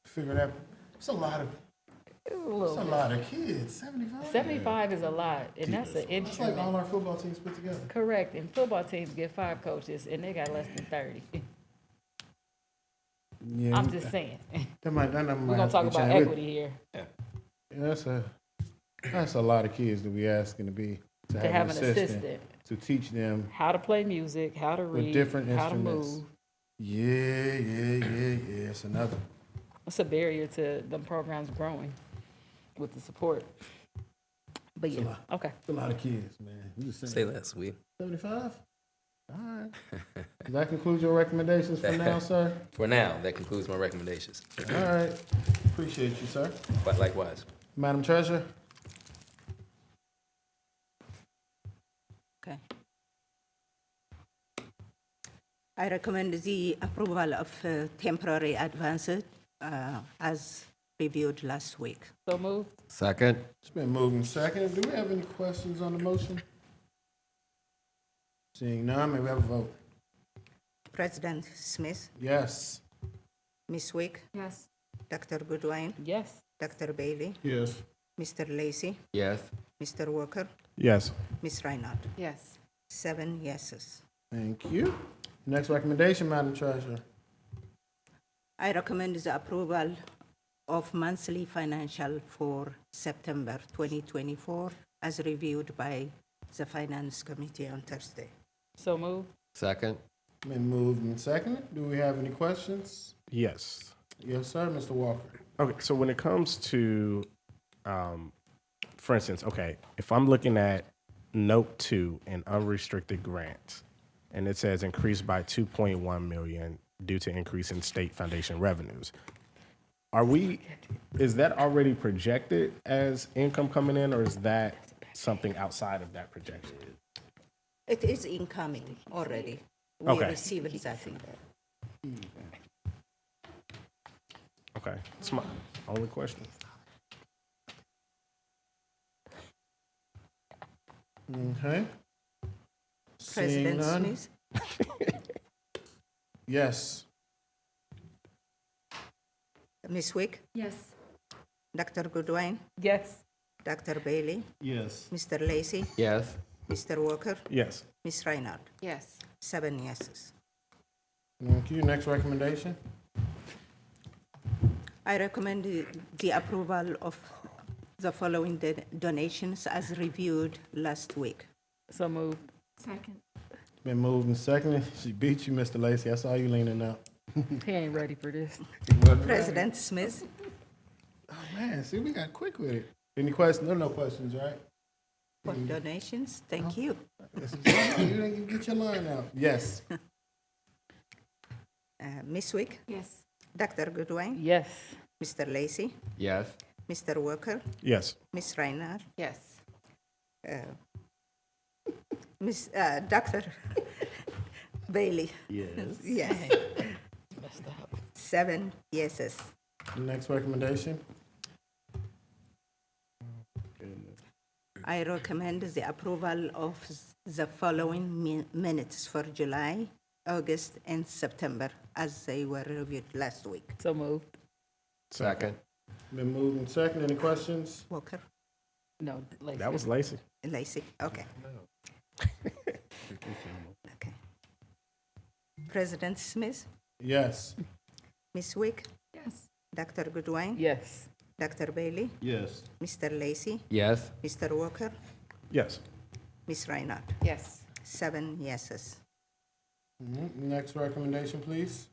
figure that. It's a lot of. A It's little a bit. lot of kids. 75. 75 is a lot, and that's an It's like all instrument. our football teams put together. Correct, and football teams get 5 coaches, and they got less than 30. Yeah, I'm just saying. That might, that We're might gonna have to talk be about changed. equity here. Yeah, that's a lot of kids to be asking to have an assistant. to teach them How to play music, how to with read, different how to instruments. move. Yeah. It's another. It's a barrier to the programs growing. with the support. But yeah, okay. It's a lot of kids, man. You just saying. Say less, we. 75? All right. Does that conclude your recommendations for now, sir? For now, that concludes my recommendations. All right. Appreciate you, sir. But likewise. Madam Treasurer? Okay. I recommend the approval of temporary advances as reviewed last week. So moved. Second. It's been moved and seconded. Do we have any questions on the motion? Seeing none, may we have a vote? President Smith, Yes. Ms. Wick, Yes. Dr. Goodwin, Yes. Dr. Bailey, Yes. Mr. Lacy, Yes. Mr. Walker, Yes. Ms. Reinhardt. Yes. 7 yeses. Thank you. Next recommendation, Madam Treasurer. I recommend the approval of monthly financial for September 2024 as reviewed by the Finance Committee on Thursday. So moved. Second. Been moved and seconded. Do we have any questions? Yes. Yes, sir, Mr. Walker. Okay, so when it comes to, for instance, okay, if I'm looking at Note 2 in unrestricted grants, and it says increased by 2.1 million due to increase in state foundation revenues, is that already projected as income coming in, or is that something outside of that projection? It is incoming already. We Okay. received that. Okay, that's my only question. Okay. Seeing President none? Smith, Yes. Ms. Wick, Yes. Dr. Goodwin, Yes. Dr. Bailey, Yes. Mr. Lacy, Yes. Mr. Walker, Yes. Ms. Reinhardt. Yes. 7 yeses. Thank you. Next recommendation. I recommend the approval of the following donations as reviewed last week. So moved. Second. Been moved and seconded. She beat you, Mr. Lacy. I saw you leaning out. He ain't ready for this. President Smith, Oh, man. See, we got quick with it. Any questions? No questions, right? for donations, thank you. This is right. You didn't get your line out. Yes. Ms. Wick, Yes. Dr. Goodwin, Yes. Mr. Lacy, Yes. Mr. Walker, Yes. Ms. Reinhardt, Yes. Dr. Bailey. Yes. Yes. Messed up. 7 yeses. Next recommendation. I recommend the approval of the following minutes for July, August, and September as they were reviewed last week. So moved. Second. Been moved and seconded. Any questions? Walker, No, Lacy. That was Lacy. Lacy, okay. Okay. President Smith, Yes. Ms. Wick, Yes. Dr. Goodwin, Yes. Dr. Bailey, Yes. Mr. Lacy, Yes. Mr. Walker, Yes. Ms. Reinhardt. Yes. 7 yeses. Next recommendation, please.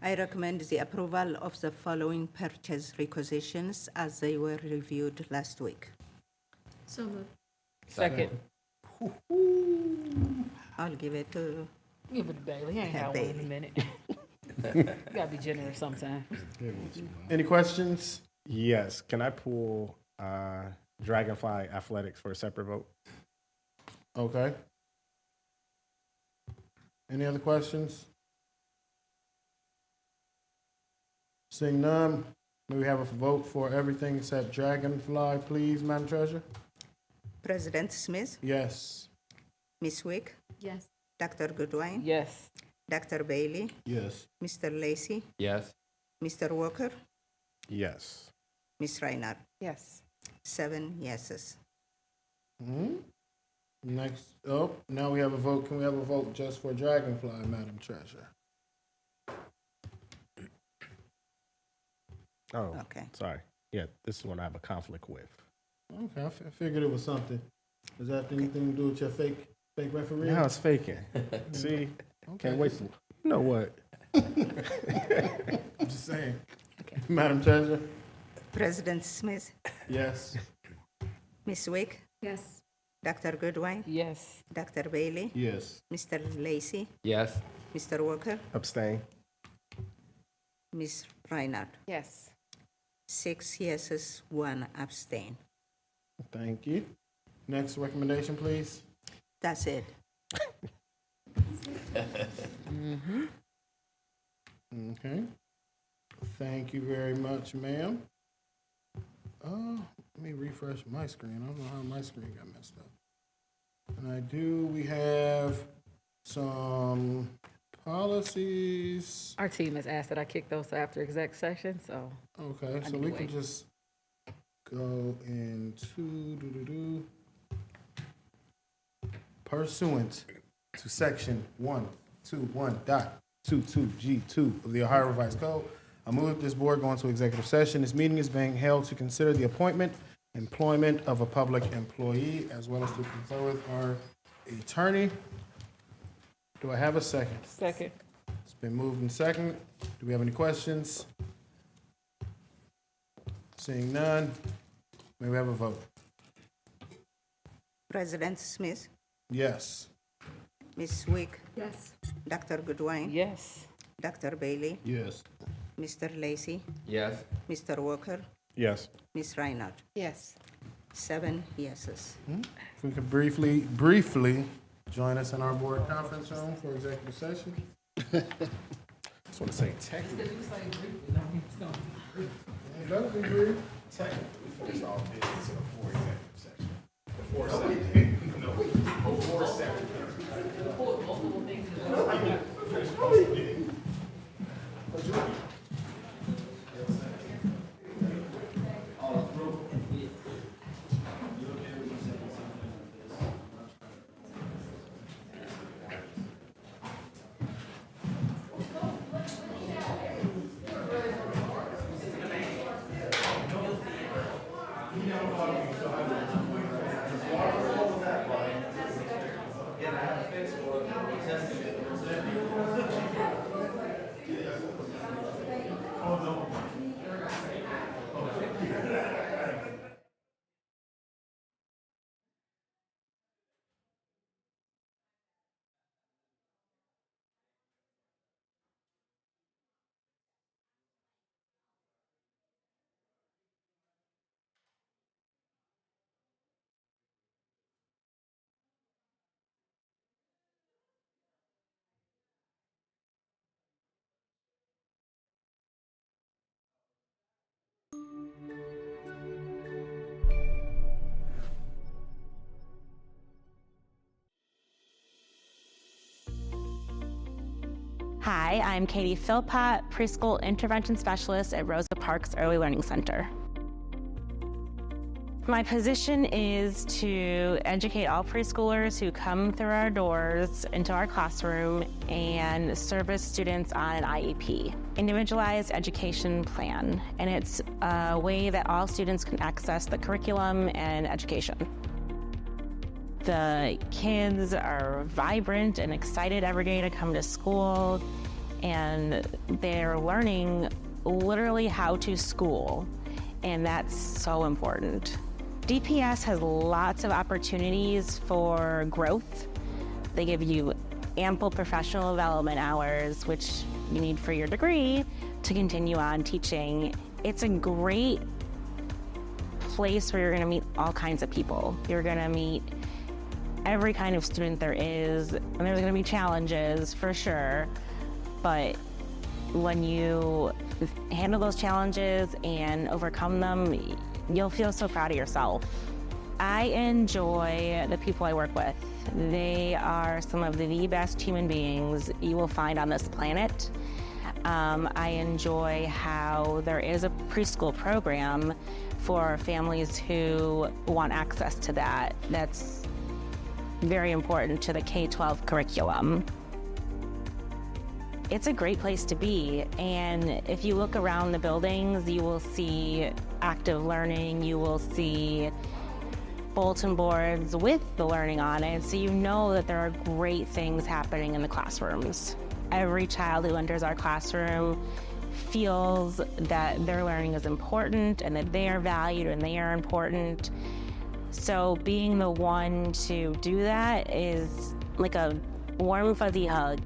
I recommend the approval of the following purchase requisitions as they were reviewed last week. So moved. Second. I'll give it to Give it to Bailey. He ain't had one in a Bailey. minute. You gotta be generous sometime. Any questions? Yes. Can I pull Dragonfly Athletics for a separate vote? Okay. Any other questions? Seeing none, may we have a vote for everything except Dragonfly, please, Madam Treasurer? President Smith, Yes. Ms. Wick, Yes. Dr. Goodwin, Yes. Dr. Bailey, Yes. Mr. Lacy, Yes. Mr. Walker, Yes. Ms. Reinhardt. Yes. 7 yeses. Next, now we have a vote. Can we have a vote just for Dragonfly, Madam Treasurer? Oh, Okay. sorry. Yeah, this is one I have a conflict with. Okay, I figured it was something. Does that have anything to do with your fake referee? Now it's faking. See? Okay. Can't wait. You know what? I'm just saying. Madam Treasurer? President Smith, Yes. Ms. Wick, Yes. Dr. Goodwin, Yes. Dr. Bailey, Yes. Mr. Lacy, Yes. Mr. Walker, Abstain. Ms. Reinhardt. Yes. 6 yeses, 1 abstain. Thank you. Next recommendation, please. That's it. Okay. Thank you very much, ma'am. Let me refresh my screen. I don't know how my screen got messed up. And we have some policies. Our team has asked that I kick those after exec session, so. Okay, I so need we to can wait. just go into pursuant to section 121.22G2 of the Ohio Revised Code. I move that this board go into executive session. This meeting is being held to consider the appointment, employment of a public employee, as well as to confer with our attorney. Do I have a second? Second. It's been moved and second. Do we have any questions? Seeing none, may we have a vote? President Smith, Yes. Ms. Wick, Yes. Dr. Goodwin, Yes. Dr. Bailey, Yes. Mr. Lacy, Yes. Mr. Walker, Yes. Ms. Reinhardt. Yes. 7 yeses. If we could briefly join us in our board conference room for executive session. Just want to say technically. That would be brief. Technically, we finished all business in a 4 executive session. Before 7. No, before 7. Hi, I'm Katie Philpott, Preschool Intervention Specialist at Rosa Parks Early Learning Center. My position is to educate all preschoolers who come through our doors into our classroom and service students on an IEP, Individualized Education Plan, and it's a way that all students can access the curriculum and education. The kids are vibrant and excited every day to come to school, and they're learning literally how to school, and that's so important. DPS has lots of opportunities for growth. They give you ample professional development hours, which you need for your degree to continue on teaching. It's a great place where you're gonna meet all kinds of people. You're gonna meet every kind of student there is, and there's gonna be challenges for sure, but when you handle those challenges and overcome them, you'll feel so proud of yourself. I enjoy the people I work with. They are some of the best human beings you will find on this planet. I enjoy how there is a preschool program for families who want access to that. That's very important to the K-12 curriculum. It's a great place to be, and if you look around the buildings, you will see active learning, you will see bulletin boards with the learning on it, so you know that there are great things happening in the classrooms. Every child who enters our classroom feels that their learning is important and that they are valued and they are important. So being the one to do that is like a warm, fuzzy hug.